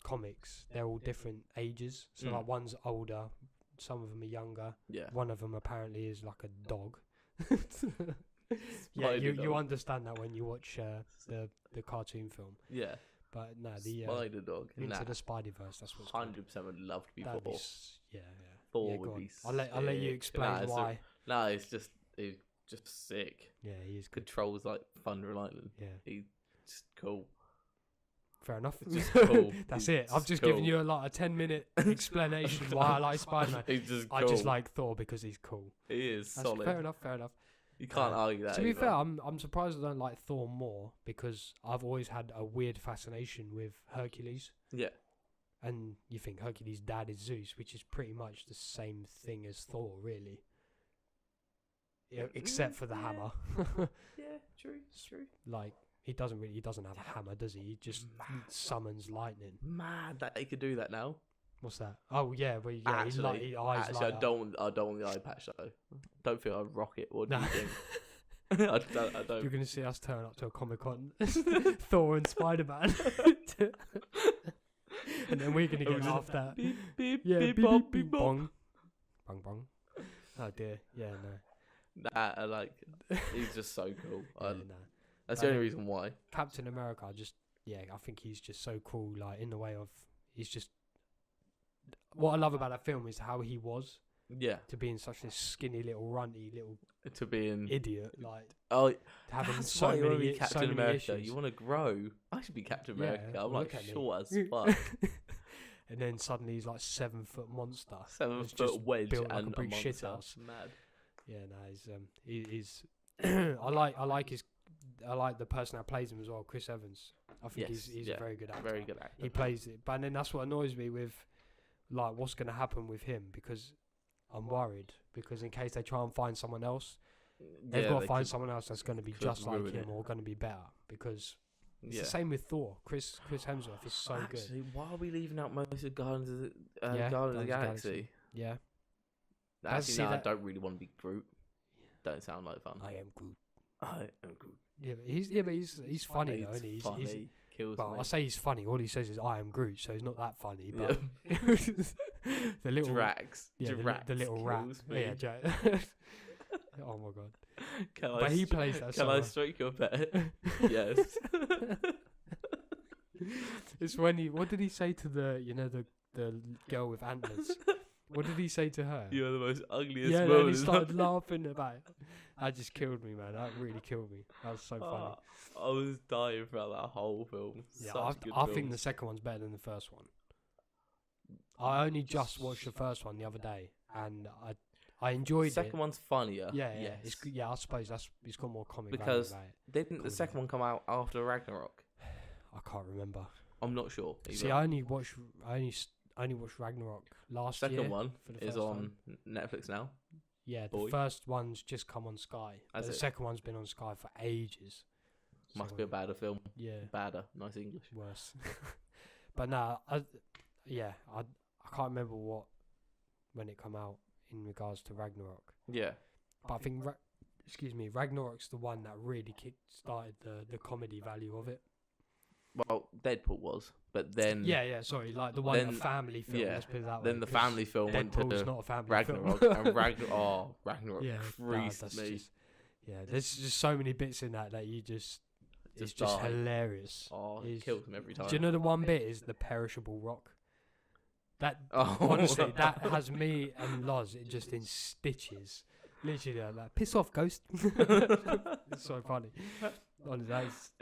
comics, they're all different ages. So one's older, some of them are younger. Yeah. One of them apparently is like a dog. Yeah, you understand that when you watch the cartoon film. Yeah. But no, the Spider Dog into the Spideyverse. That's what's 100% would love to be Thor. Yeah. Thor would be. I'll let you explain why. He's just sick. Yeah, he is good. Controls like thunder and lightning. Yeah, he's just cool. Fair enough. Just cool. That's it. I've just given you a 10-minute explanation why I like Spider-Man. He's just cool. I just like Thor because he's cool. He is solid. Fair enough. You can't argue that. To be fair, I'm surprised I don't like Thor more, because I've always had a weird fascination with Hercules. Yeah. And you think Hercules' dad is Zeus, which is pretty much the same thing as Thor, really. Except for the hammer. Yeah, true. He doesn't have a hammer, does he? He just summons lightning. Mad that he could do that now. What's that? Oh yeah, well actually, eyes I don't want the eye patch though. Don't think I'd rock it. What do you think? I don't. You're gonna see us turn up to a Comic-Con, Thor and Spider-Man, and then we're gonna get laughed at. Beep, beep, yeah, beep, beep, bop, beep, bop. bong, bong, bong. Oh dear, yeah, no. Nah, he's just so cool. No. That's the only reason why. Captain America, I think he's just so cool. In the way of, he's just. What I love about that film is how he was. Yeah. To being such a skinny little runty little. To being idiot, having so many Captain America. Issues. You want to grow. I should be Captain America. I'm short as me. fuck. And then suddenly he's 7-foot monster. 7-foot wedge built and like a big monster. shit house. Mad. Yeah, no, he's I like the person that plays him as well, Chris Evans. I think he's a very good actor. Very good actor. He plays it, but then that's what annoys me with like what's going to happen with him, because I'm worried, because in case they try and find someone else, they've got to find someone else that's going to be just like him or going to be better, because it's the same with Thor. Chris Hemsworth is so good. Why are we leaving out most of Guardians of the Galaxy? Yeah. Actually, no, I don't really want to be Groot. Don't sound like fun. I am Groot. I am Groot. Yeah, but he's funny though, isn't he? He's kills well, me. I say he's funny. All he says is "I am Groot," so he's not that funny. But the little Drax, the little rat. Me. Yeah, Jack. Oh my god! But he plays that. Can I strike your bet? Yes. It's when he. What did he say to the girl with antlers? What did he say to her? You're the most ugliest woman. woman. Yeah, he started laughing about it. That just killed me, man. That really killed me. That was so funny. I was dying throughout that whole film. Yeah, I think the second one's better than the first one. I only just watched the first one the other day, and I enjoyed it. The second one's funnier. Yeah. I suppose it's got more comic because value about it. Didn't the second one come out after Ragnarok? I can't remember. I'm not sure. Either. See, I only watched Ragnarok last year. Second one for the is first on time. Netflix now. Yeah, the first one's just come on Sky. The second one's been on Sky for ages. Must be a badder film. Yeah. Badder. Nice English. Worse. But no, I can't remember when it come out in regards to Ragnarok. Yeah. But I think Ragnarok's the one that really started the comedy value of it. Well, Deadpool was, but then sorry, like the one, the family film. Yeah, let's put it that then way, the family film went to not a family Ragnarok, film. and Ragnarok creased me. There's just so many bits in that it's just hilarious. Oh, it kills me every time. Do you know the one bit is the perishable rock? That honestly, that has me and Loz just in stitches. Literally, like piss off, ghost. It's so funny.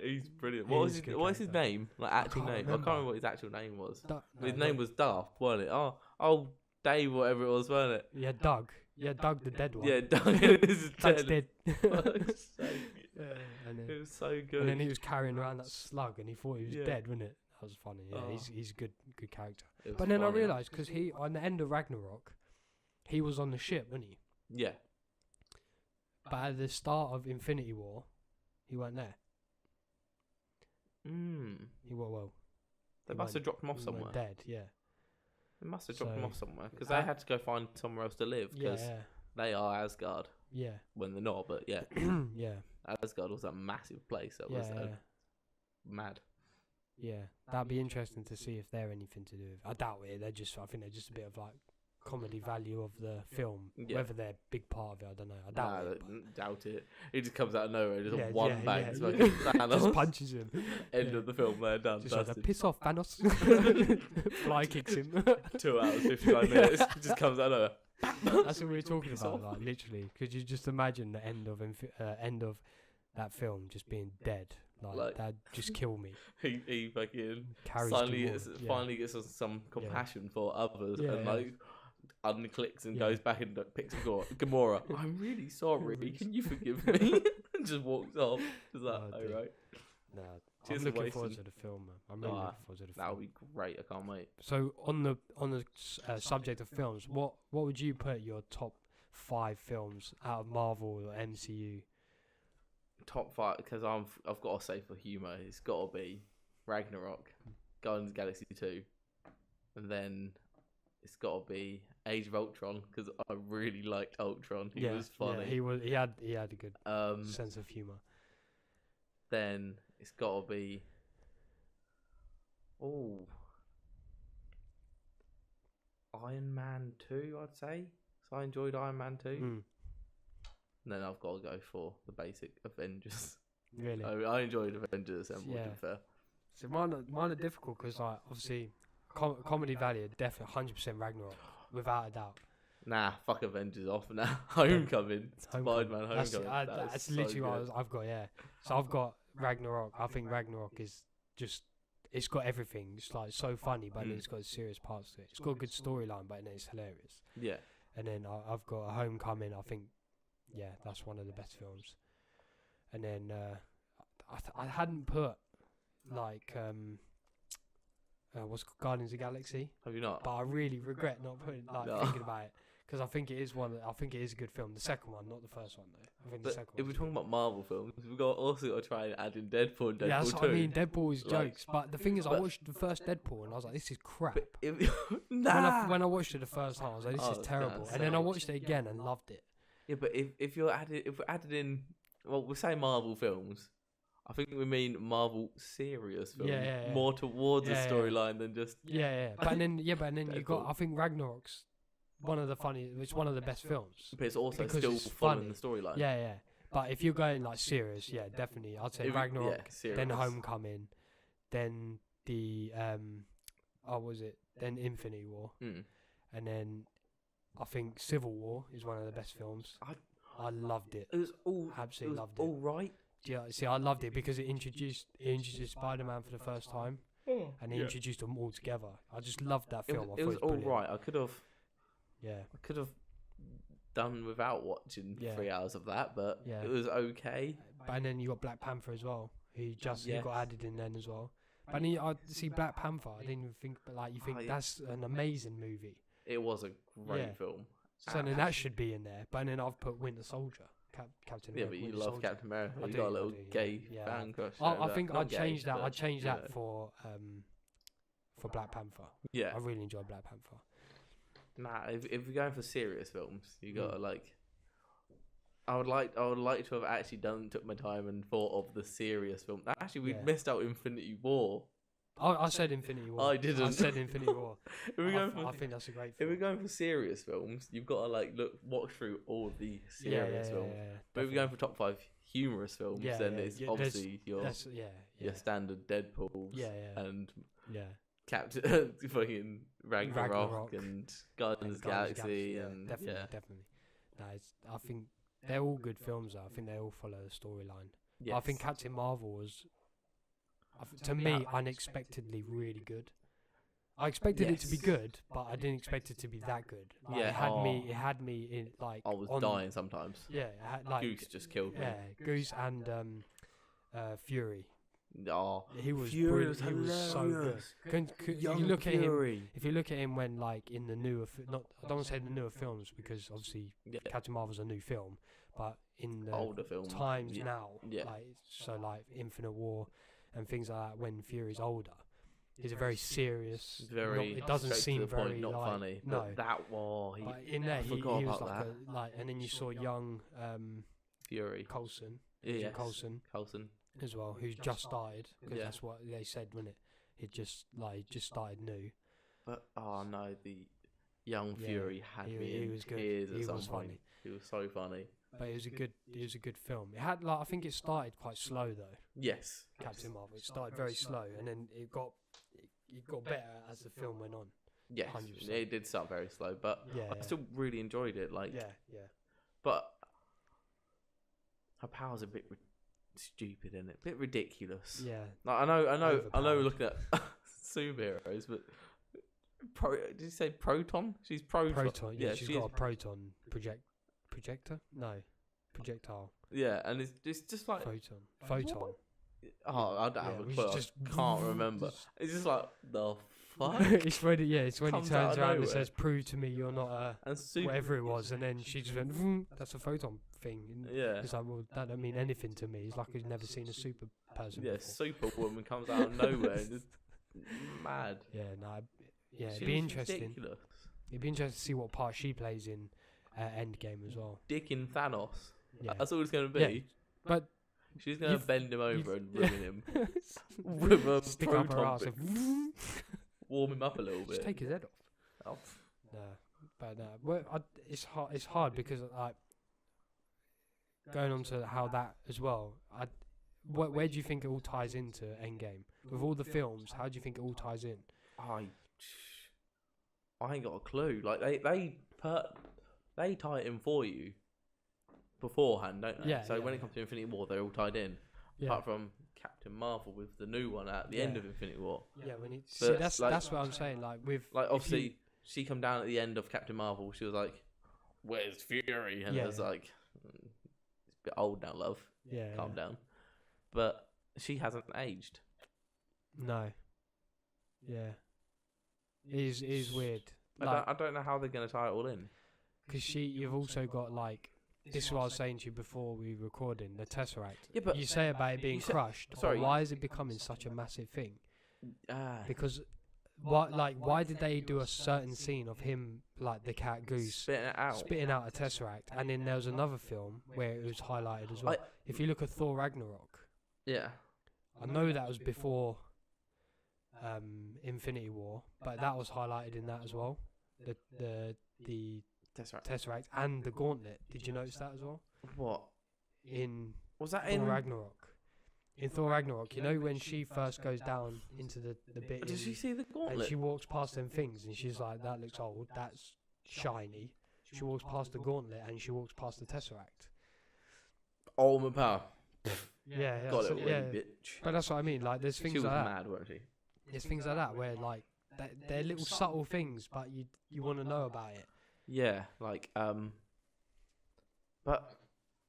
He's brilliant. What is his name? Like actual name? I can't remember what his actual name was. His name was Daft, wasn't it? Oh, Dave, whatever it was, wasn't it? Yeah, Doug. Yeah, Doug, the dead one. Yeah, Doug is Doug's dead. It was so good. And then he was carrying around that slug, and he thought he was dead, wasn't it? That was funny. Yeah, he's a good character. But then I realised, because he on the end of Ragnarok, he was on the ship, wasn't he? Yeah. But at the start of Infinity War, he weren't there. He well. They must have dropped him off somewhere. Dead, yeah. They must have dropped him off somewhere because they had to go find somewhere else to live because they are Asgard. Yeah. When they're not, but yeah. Yeah. Asgard was a massive place. That was mad. Yeah, that'd be interesting to see if they're anything to do with. I doubt it. I think they're just a bit of like comedy value of the film. Yeah. Whether they're a big part of it, I don't know. I doubt it. He just comes out of nowhere. Just bang. Yeah. Just punches him. End of the film. They're done. Just like, piss off, Thanos. Fly kicks him. 2 hours, 55 minutes. Just comes out of nowhere. That's what we were talking about, like literally. Could you just imagine the end of that film just being dead? Like that'd just kill me. He fucking finally gets some compassion for others and like unclicks and goes back and picks Gamora. I'm really sorry. Can you forgive me? And just walks off. Is that alright? No. I'm looking forward to the film, man. I'm really looking forward to the film. That'll be great. I can't wait. So on the subject of films, what would you put your top 5 films out of Marvel or MCU? Top 5, because I've got to say for humour, it's got to be Ragnarok, Guardians of the Galaxy 2, and then it's got to be Age of Ultron because I really liked Ultron. He was funny. Yeah, he had a good sense of humour. Then it's got to be Iron Man 2, I'd say. So I enjoyed Iron Man 2. And then I've got to go for the basic Avengers. Really? I enjoyed Avengers Assemble, to be fair. So mine are difficult because, like, obviously, comedy value, definitely 100% Ragnarok, without a doubt. Nah, fuck Avengers off now. Homecoming. Spider-Man Homecoming. That's literally what I've got, yeah. So I've got Ragnarok. I think Ragnarok is just, it's got everything. It's like so funny, but then it's got serious parts to it. It's got a good storyline, but then it's hilarious. Yeah. And then I've got Homecoming, I think. Yeah, that's one of the best films. And then I hadn't put like what's it called, Guardians of the Galaxy. Have you not? But I really regret not putting thinking about it, because I think it is a good film. The second one, not the first one though. I think the second one. If we're talking about Marvel films, we've also got to try and add in Deadpool and Deadpool 2. Yeah, that's what I mean. Deadpool is jokes, but the thing is, I watched the first Deadpool and I was like, this is crap. When I watched it the first time, I was like, this is terrible. And then I watched it again and loved it. Yeah, but if we're added in, well, we say Marvel films. I think we mean Marvel serious films, more towards a storyline than just But then you got, I think Ragnarok's it's one of the best films. But it's also still following the storyline. Yeah. But if you're going like serious, definitely, I'd say Ragnarok, then Homecoming, then the then Infinity War, and then I think Civil War is one of the best films. I loved it. It was absolutely loved it. All right. Yeah, see, I loved it because it introduced Spider-Man for the first time, and it introduced them all together. I just loved that film. It was all right. I could have done without watching 3 hours of that, but it was okay. And then you got Black Panther as well, who got added in then as well. But then I see Black Panther. I didn't even think, but you think that's an amazing movie. It was a great film. So then that should be in there. But then I've put Winter Soldier. Captain America. Yeah, but you love Captain America. You got a little gay fan crush. I think I'd change that. I'd change that for Black Panther. Yeah, I really enjoy Black Panther. Nah, if we're going for serious films, you gotta I would like to have actually took my time and thought of the serious film. Actually, we missed out Infinity War. I said Infinity War. I didn't. I said Infinity War. I think that's a great film. If we're going for serious films, you've got to watch through all of the serious films. But if we're going for top 5 humorous films, then it's obviously your standard Deadpool and Captain fucking Ragnarok and Guardians of the Galaxy and definitely. No, I think they're all good films. I think they all follow the storyline. Yes. I think Captain Marvel was, to me, unexpectedly really good. I expected it to be good, but I didn't expect it to be that good. It had me in I was dying sometimes. Yeah, Goose just killed me. Yeah, Goose and Fury. Oh, he was Fury was so good. You look at him, if you look at him when in the newer, I don't want to say the newer films because obviously Captain Marvel's a new film, but in the older films times now, Infinite War and things like that, when Fury's older, he's a very serious. It doesn't seem very not funny. No, that war. In there, he was and then you saw young Fury Coulson. Coulson as well, who's just started, because that's what they said, wasn't it? He just started new. But the young Fury had me in tears at some point. He was so funny. But it was a good film. It had I think it started quite slow though. Yes. Captain Marvel. It started very slow, and then it got better as the film went on. Yes, 100%. It did start very slow, but I still really enjoyed it. But her power's a bit stupid, isn't it? A bit ridiculous. Yeah. I know. Looking at superheroes, but did you say proton? She's proton. Proton. Yeah, she's got a proton projector. No, projectile. Yeah, and it's just like photon. Oh, I don't have a clue. Can't remember. It's just like the fuck. it's when he turns around and says, "Prove to me you're not whatever it was," and then she just went, "That's a photon thing." And it's like, well, that don't mean anything to me. It's like he's never seen a super person. Yeah, before. Superwoman comes out of nowhere and just mad. It'd be interesting. Ridiculous. It'd be interesting to see what part she plays in Endgame as well. Dicking Thanos. Yeah. That's all it's going to be. Yeah. But she's going to bend him over and ruin him with a stick up her ass and warm him up a little bit. Just take his head off. It's hard. It's hard because going on to how that as well. Where do you think it all ties into Endgame with all the films? How do you think it all ties in? I ain't got a clue. They tie it in for you beforehand, don't they? So when it comes to Infinity War, they're all tied in. Apart from Captain Marvel with the new one at the end of Infinity War. Yeah, that's what I'm saying. Obviously, she come down at the end of Captain Marvel. She was like, "Where's Fury?" And I was like, "It's a bit old now, love. Calm down." But she hasn't aged. No. Yeah. is weird. I don't know how they're going to tie it all in. Because you've also got like, this is what I was saying to you before we were recording, the Tesseract. Yeah, but you say about it being crushed. Sorry. But why is it becoming such a massive thing? Because why did they do a certain scene of him, like the cat Goose, spitting out a Tesseract, and then there was another film where it was highlighted as well. If you look at Thor Ragnarok, I know that was before Infinity War, but that was highlighted in that as well. The Tesseract and the Gauntlet. Did you notice that as well? What? Was that Thor in Ragnarok? In Thor Ragnarok, you know when she first goes down into the bit. Did you see the Gauntlet? And she walks past them things, and she's like, "That looks old. That's shiny." She walks past the Gauntlet, and she walks past the Tesseract. Oh my power! Yeah, got it, bitch. But that's what I mean. Like, there's things she was like mad, wasn't she? There's things like that where like they're little subtle things, but you want to know about it. Yeah, like but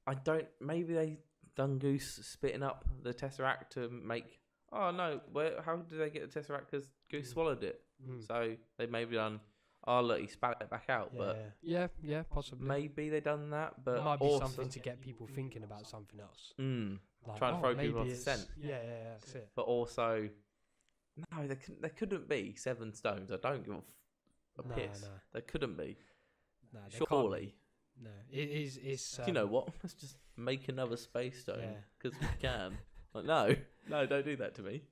I don't. Maybe they done Goose spitting up the Tesseract to make. Oh no! How did they get the Tesseract? Because Goose swallowed it. So they maybe done. Oh look, he spat it back out. But yeah, possibly. Maybe they done that, but it might be something to get people thinking about something else. Like, trying to throw people off the scent. Yeah, that's it. But also, no, there couldn't be 7 stones. I don't give a piss. No. There couldn't be. No, surely. No, it is. It's. Do you know what? Let's just make another space stone because we can. Like, no, don't do that to me.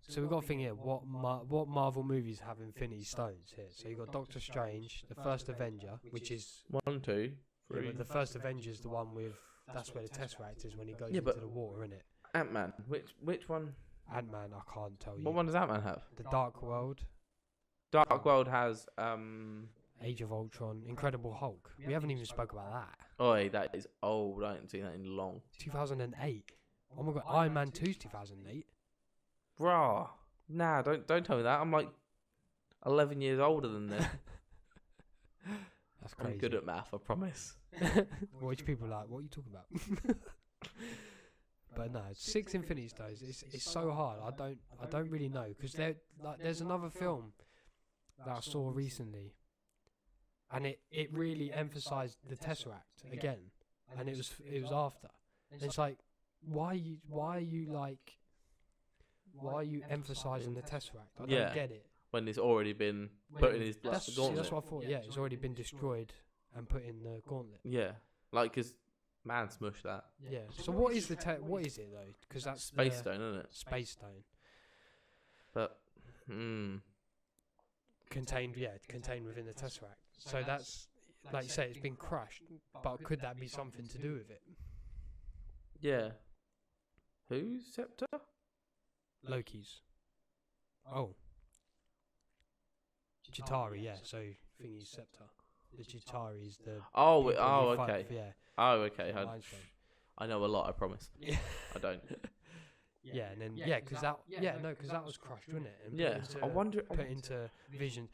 So we've got to think here, what Marvel movies have Infinity Stones here? So you've got Doctor Strange, the first Avenger, which is 1, 2, 3. The first Avenger is the one with, that's where the Tesseract is when he goes into the water, isn't it? Ant-Man, which one? Ant-Man, I can't tell you. What one does Ant-Man have? The Dark World. Dark World has Age of Ultron, Incredible Hulk. We haven't even spoke about that. Oi, that is old. I haven't seen that in long. 2008. Oh my god, Iron Man 2's 2008. Bruh. Nah, don't tell me that. I'm like 11 years older than that. That's crazy. I'm good at math, I promise. Which people are like, what are you talking about? But no, 6 Infinity Stones. It's so hard. I don't really know, because there's another film that I saw recently, and it really emphasised the Tesseract again, and it was after. And it's like, why are you emphasising the Tesseract? I don't get it. When it's already been put in his That's gauntlet. what I thought. Yeah, it's already been destroyed and put in the gauntlet. Yeah, like, because man smushed that. Yeah. So what is what is it though? Because that's Space Stone, isn't it? Space Stone. But contained within the Tesseract. So that's, like you say, it's been crushed. But could that be something to do with it? Yeah. Who's Scepter? Loki's. Oh. Chitauri, yeah. So thingy's Scepter. The Chitauri is the. Okay. Yeah. Oh, okay. I know a lot. I promise. Yeah. I don't. Yeah, and then because that was crushed, wasn't it? And I wonder. Put into Vision.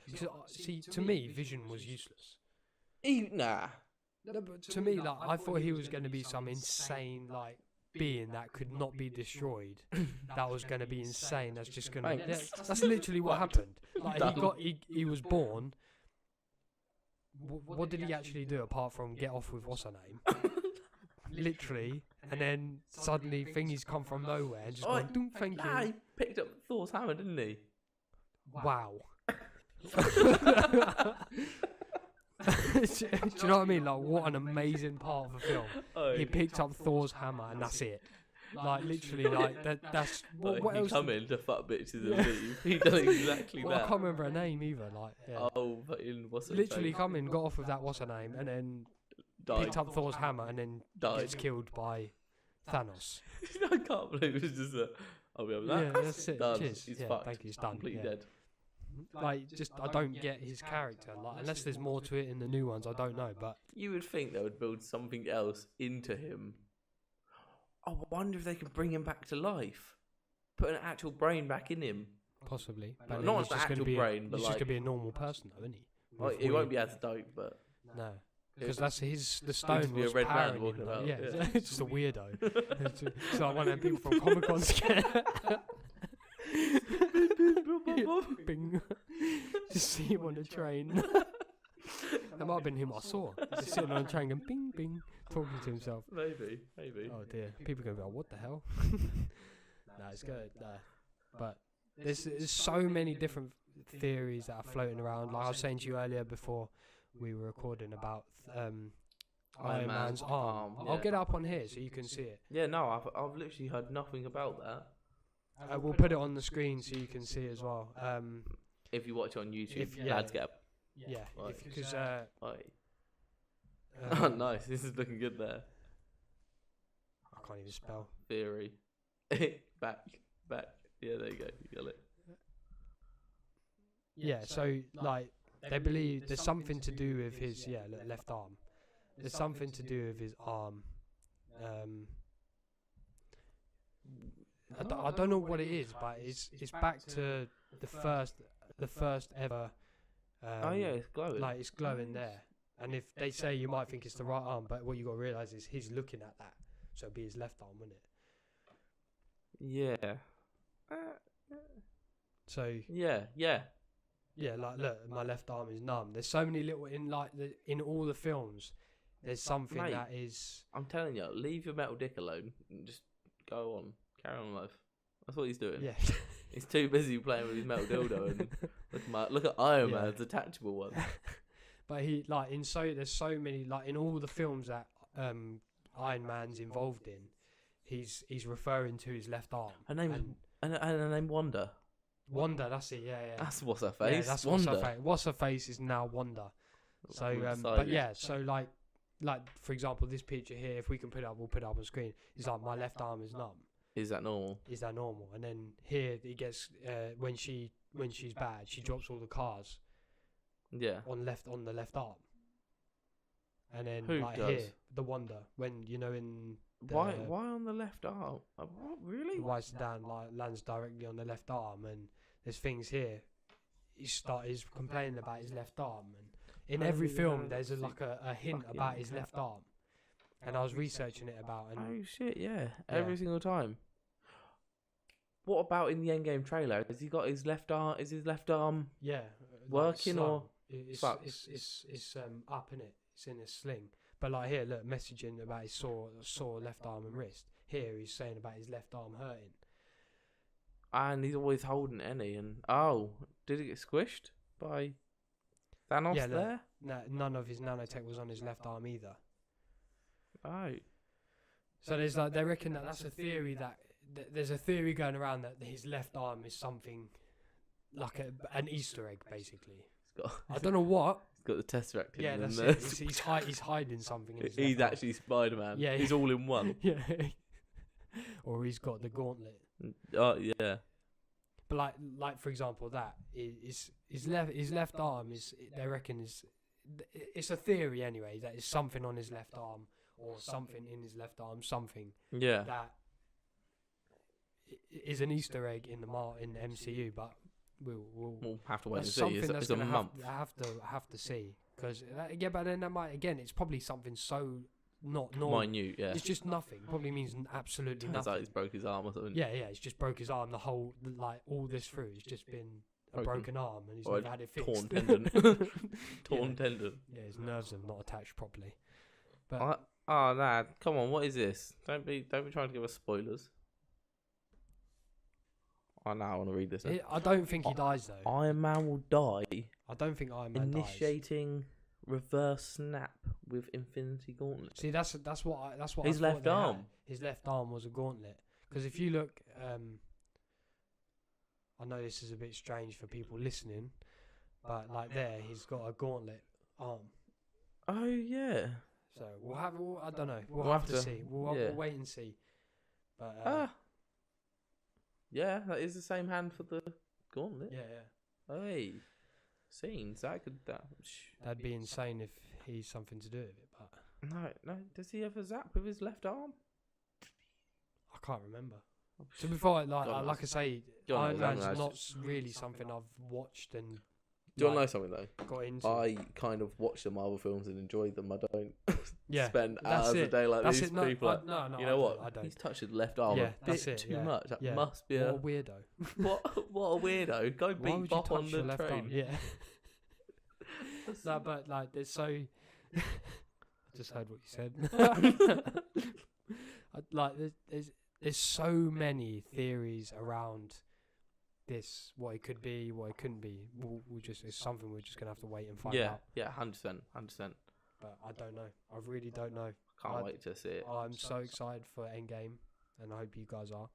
See, to me, Vision was useless. Nah. No, but to me, like, I thought he was going to be some insane, like, being that could not be destroyed. That was going to be insane. That's just going to. That's literally what happened. Like, he was born. What did he actually do apart from get off with what's her name? Literally, and then suddenly thingies come from nowhere and just go, "Don't thank you." He picked up Thor's hammer, didn't he? Wow. Do you know what I mean? Like, what an amazing part of the film. He picked up Thor's hammer and that's it. Like, literally, like, that's... What else? He come in to fuck bitches and leave. He done exactly that. I can't remember her name either. Like, yeah. What's her literally name? come in, got off with that what's her name, and then picked up Thor's hammer and then gets killed by Thanos. I can't believe it's just I'll be able to Yeah, that's it. Done. Cheers. He's yeah, fucked. thank you, he's done. Completely dead. Like, just, I don't get his character. Like, unless there's more to it in the new ones, I don't know, but... You would think they would build something else into him. I wonder if they can bring him back to life. Put an actual brain back in him. Possibly. But not an actual brain, but he's like... just going to be a normal person, though, isn't he? Well, he won't be as dope, but... No. Because that's the stone was a red man powering walking him, about. Yeah, it's just a weirdo. It's like one of them people from Comic-Con scare. Bing. Just see him on the train. That might have been him I saw. Just sitting on a train going bing, bing, talking to himself. Maybe. Oh dear. People are going to be like, what the hell? Nah, it's good. But there's so many different theories that are floating around. Like I was saying to you earlier before we were recording about Iron Man's arm. Yeah. I'll get it up on here so you can see it. Yeah, no, I've literally heard nothing about that. We'll put it on the screen so you can see it as well. If you watch it on YouTube, yeah. LadsGab. Yeah, Right. because oh, nice. This is looking good there. I can't even spell. Theory. back. Yeah, there you go. You got it. Yeah, so like they believe there's something to do with his left arm. There's something to do with his arm. I don't know what it is, but it's back to the first ever. Oh yeah, it's glowing. Like it's glowing there. And if they say you might think it's the right arm, but what you got to realise is he's looking at that, so it'd be his left arm, wouldn't it? Yeah. So yeah. like look, my left arm is numb. There's so many little in all the films. There's something that is. I'm telling you, leave your metal dick alone and just go on, carry on life. That's what he's doing. Yeah. He's too busy playing with his metal dildo and look at Iron Man's attachable one. But he there's so many in all the films that Iron Man's involved in, he's referring to his left arm. Her name Wanda. Wanda, that's it. Yeah. That's what's her face. Yeah, that's Wanda. what's her face. What's her face is now Wanda. So but yeah, so like for example, this picture here, if we can put it up, we'll put it up on screen. It's like my left arm is numb. Is that normal? And then here it gets when she's bad, she drops all the cars. Yeah. On the left arm. And then Who does? Here, the Wonder, when in the, why on the left arm? What, really? The white sedan lands directly on the left arm, and there's things here. He's complaining about his left arm, and in every film there's a hint about his left arm. And I was researching it about. And oh shit! Yeah, every single time. What about in the Endgame trailer? Has he got his left arm? Is his left arm? Yeah. Working or? It's up in it. It's in a sling. But like here, look, messaging about his sore left arm and wrist. Here he's saying about his left arm hurting. And he's always holding it, isn't he? And did it get squished by Thanos there? No, none of his nanotech was on his left arm either. Oh. So there's they reckon that's a theory that there's a theory going around that his left arm is something like an Easter egg, basically. I don't know what. He's got the Tesseract in him. Yeah, that's it. He's hiding something in his He's left actually Spider-Man. Yeah, he's all in one. Yeah. Or he's got the gauntlet. Oh, yeah. But like for example, that is his left arm is, they reckon, it's a theory anyway, that is something on his left arm or something in his left arm, something that is an Easter egg in the MCU, but we'll have to wait and see. It's a month. I have to see, because but then that might, again, it's probably something so not minute. Yeah, it's just nothing. Probably means absolutely nothing. Turns out he's broke his arm or something. Yeah, he's just broke his arm. The whole all this through, it's just been a broken arm, and he's never had it fixed. Torn tendon. Tendon. Yeah, his nerves have not attached properly. But nah, come on, what is this? Don't be trying to give us spoilers. I want to read this. I don't think he dies though. Iron Man will die. I don't think Iron Man dies. Initiating reverse snap with Infinity Gauntlet. See, that's what his left arm. His left arm was a gauntlet. Because if you look, I know this is a bit strange for people listening, but like there, he's got a gauntlet arm. Oh yeah. So I don't know. We'll have to see. We'll wait and see. But yeah, that is the same hand for the gauntlet. Yeah. Hey, scenes that'd be insane if he's something to do with it. But no. Does he ever zap with his left arm? I can't remember. So before, like I say, Iron Man's not really something I've watched and Do you want to know something though? got into. I kind of watch the Marvel films and enjoy them. I don't spend that's hours it. a day like That's these it. No, people. I, no, no, you know what? I don't. He's touched his left arm a that's bit it, too much. That Yeah. must be What a weirdo. what a weirdo. Go Why beat would Bob you on touch the your left train. arm? Yeah. No, but like, there's so. I just heard what you said. Like, there's so many theories around this, what it could be, what it couldn't be. It's something we're just gonna have to wait and find out. Yeah, 100%. But I don't know. I really don't know. Can't wait to see it. I'm so excited for Endgame, and I hope you guys are.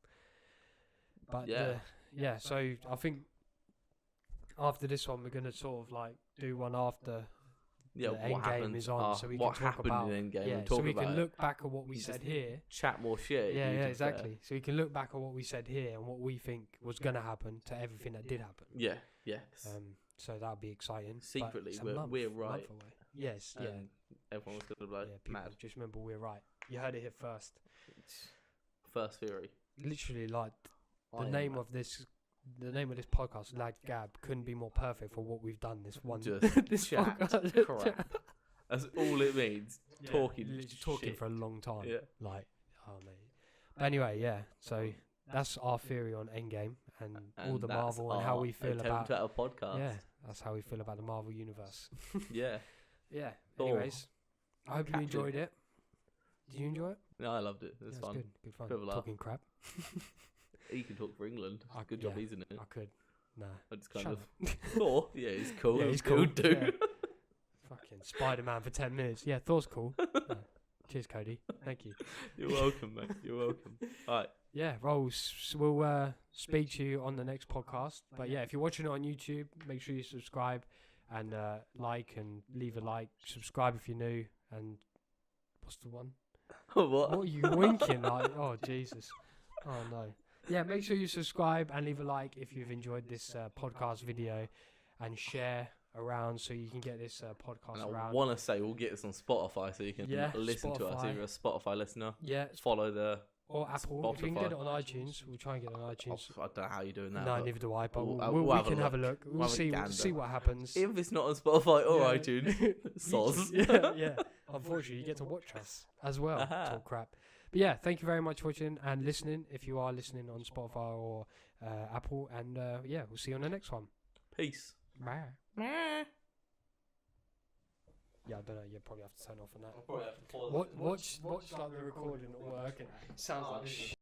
But yeah. So I think after this one, we're gonna sort of like do one after. Yeah, the Endgame is on, so we can talk about in Endgame. Yeah, so we can look back at what we said here. Chat more shit. Yeah, exactly. So we can look back at what we said here and what we think was gonna happen to everything that did happen. Yeah, yes. So that'll be exciting. Secretly, we're right. month away. Yes, yeah. Everyone was gonna be like, mad. Just remember, we're right. You heard it here first. First theory. Literally, like the name of this podcast, LadsGab, couldn't be more perfect for what we've done. This one, this chat crap. That's all it means. Talking for a long time. Yeah. Like, oh mate. But anyway, yeah. So that's our theory on Endgame and all the Marvel and how we feel about our podcast. Yeah, that's how we feel about the Marvel universe. Yeah. Yeah. Anyways, I hope you enjoyed it. Did you enjoy it? No, I loved it. It was fun. Good fun. Bit of a laugh. Talking crap. He can talk for England. Good job, isn't it? I could. Nah. I just kind of. Thor? Yeah, he's cool. Yeah, he's cool. Yeah. Fucking Spider-Man for 10 minutes. Yeah, Thor's cool. Cheers, Cody. Thank you. You're welcome, mate. You're welcome. All right. Yeah, we'll speak to you on the next podcast. But yeah, if you're watching it on YouTube, make sure you subscribe and like and leave a like. Subscribe if you're new. And what's the one? What are you winking like? Oh, Jesus. Oh, no. Yeah, make sure you subscribe and leave a like if you've enjoyed this podcast video, and share around so you can get this podcast around. I want to say we'll get this on Spotify so you can listen to us if you're a Spotify listener. Yeah. Follow the... Or Apple. Spotify. If you can get it on iTunes, we'll try and get it on iTunes. I don't know how you're doing that. No, neither do I, but we can have a look. We'll see what happens. If it's not on Spotify or iTunes, soz. Yeah. Unfortunately, you get to watch us as well. Talk crap. But yeah, thank you very much for watching and listening, if you are listening on Spotify or Apple. And yeah, we'll see you on the next one. Peace. Bye. Yeah, I don't know. You probably have to turn off on that. I'll probably have to pause. Watch like the recording at work, and it sounds like shit.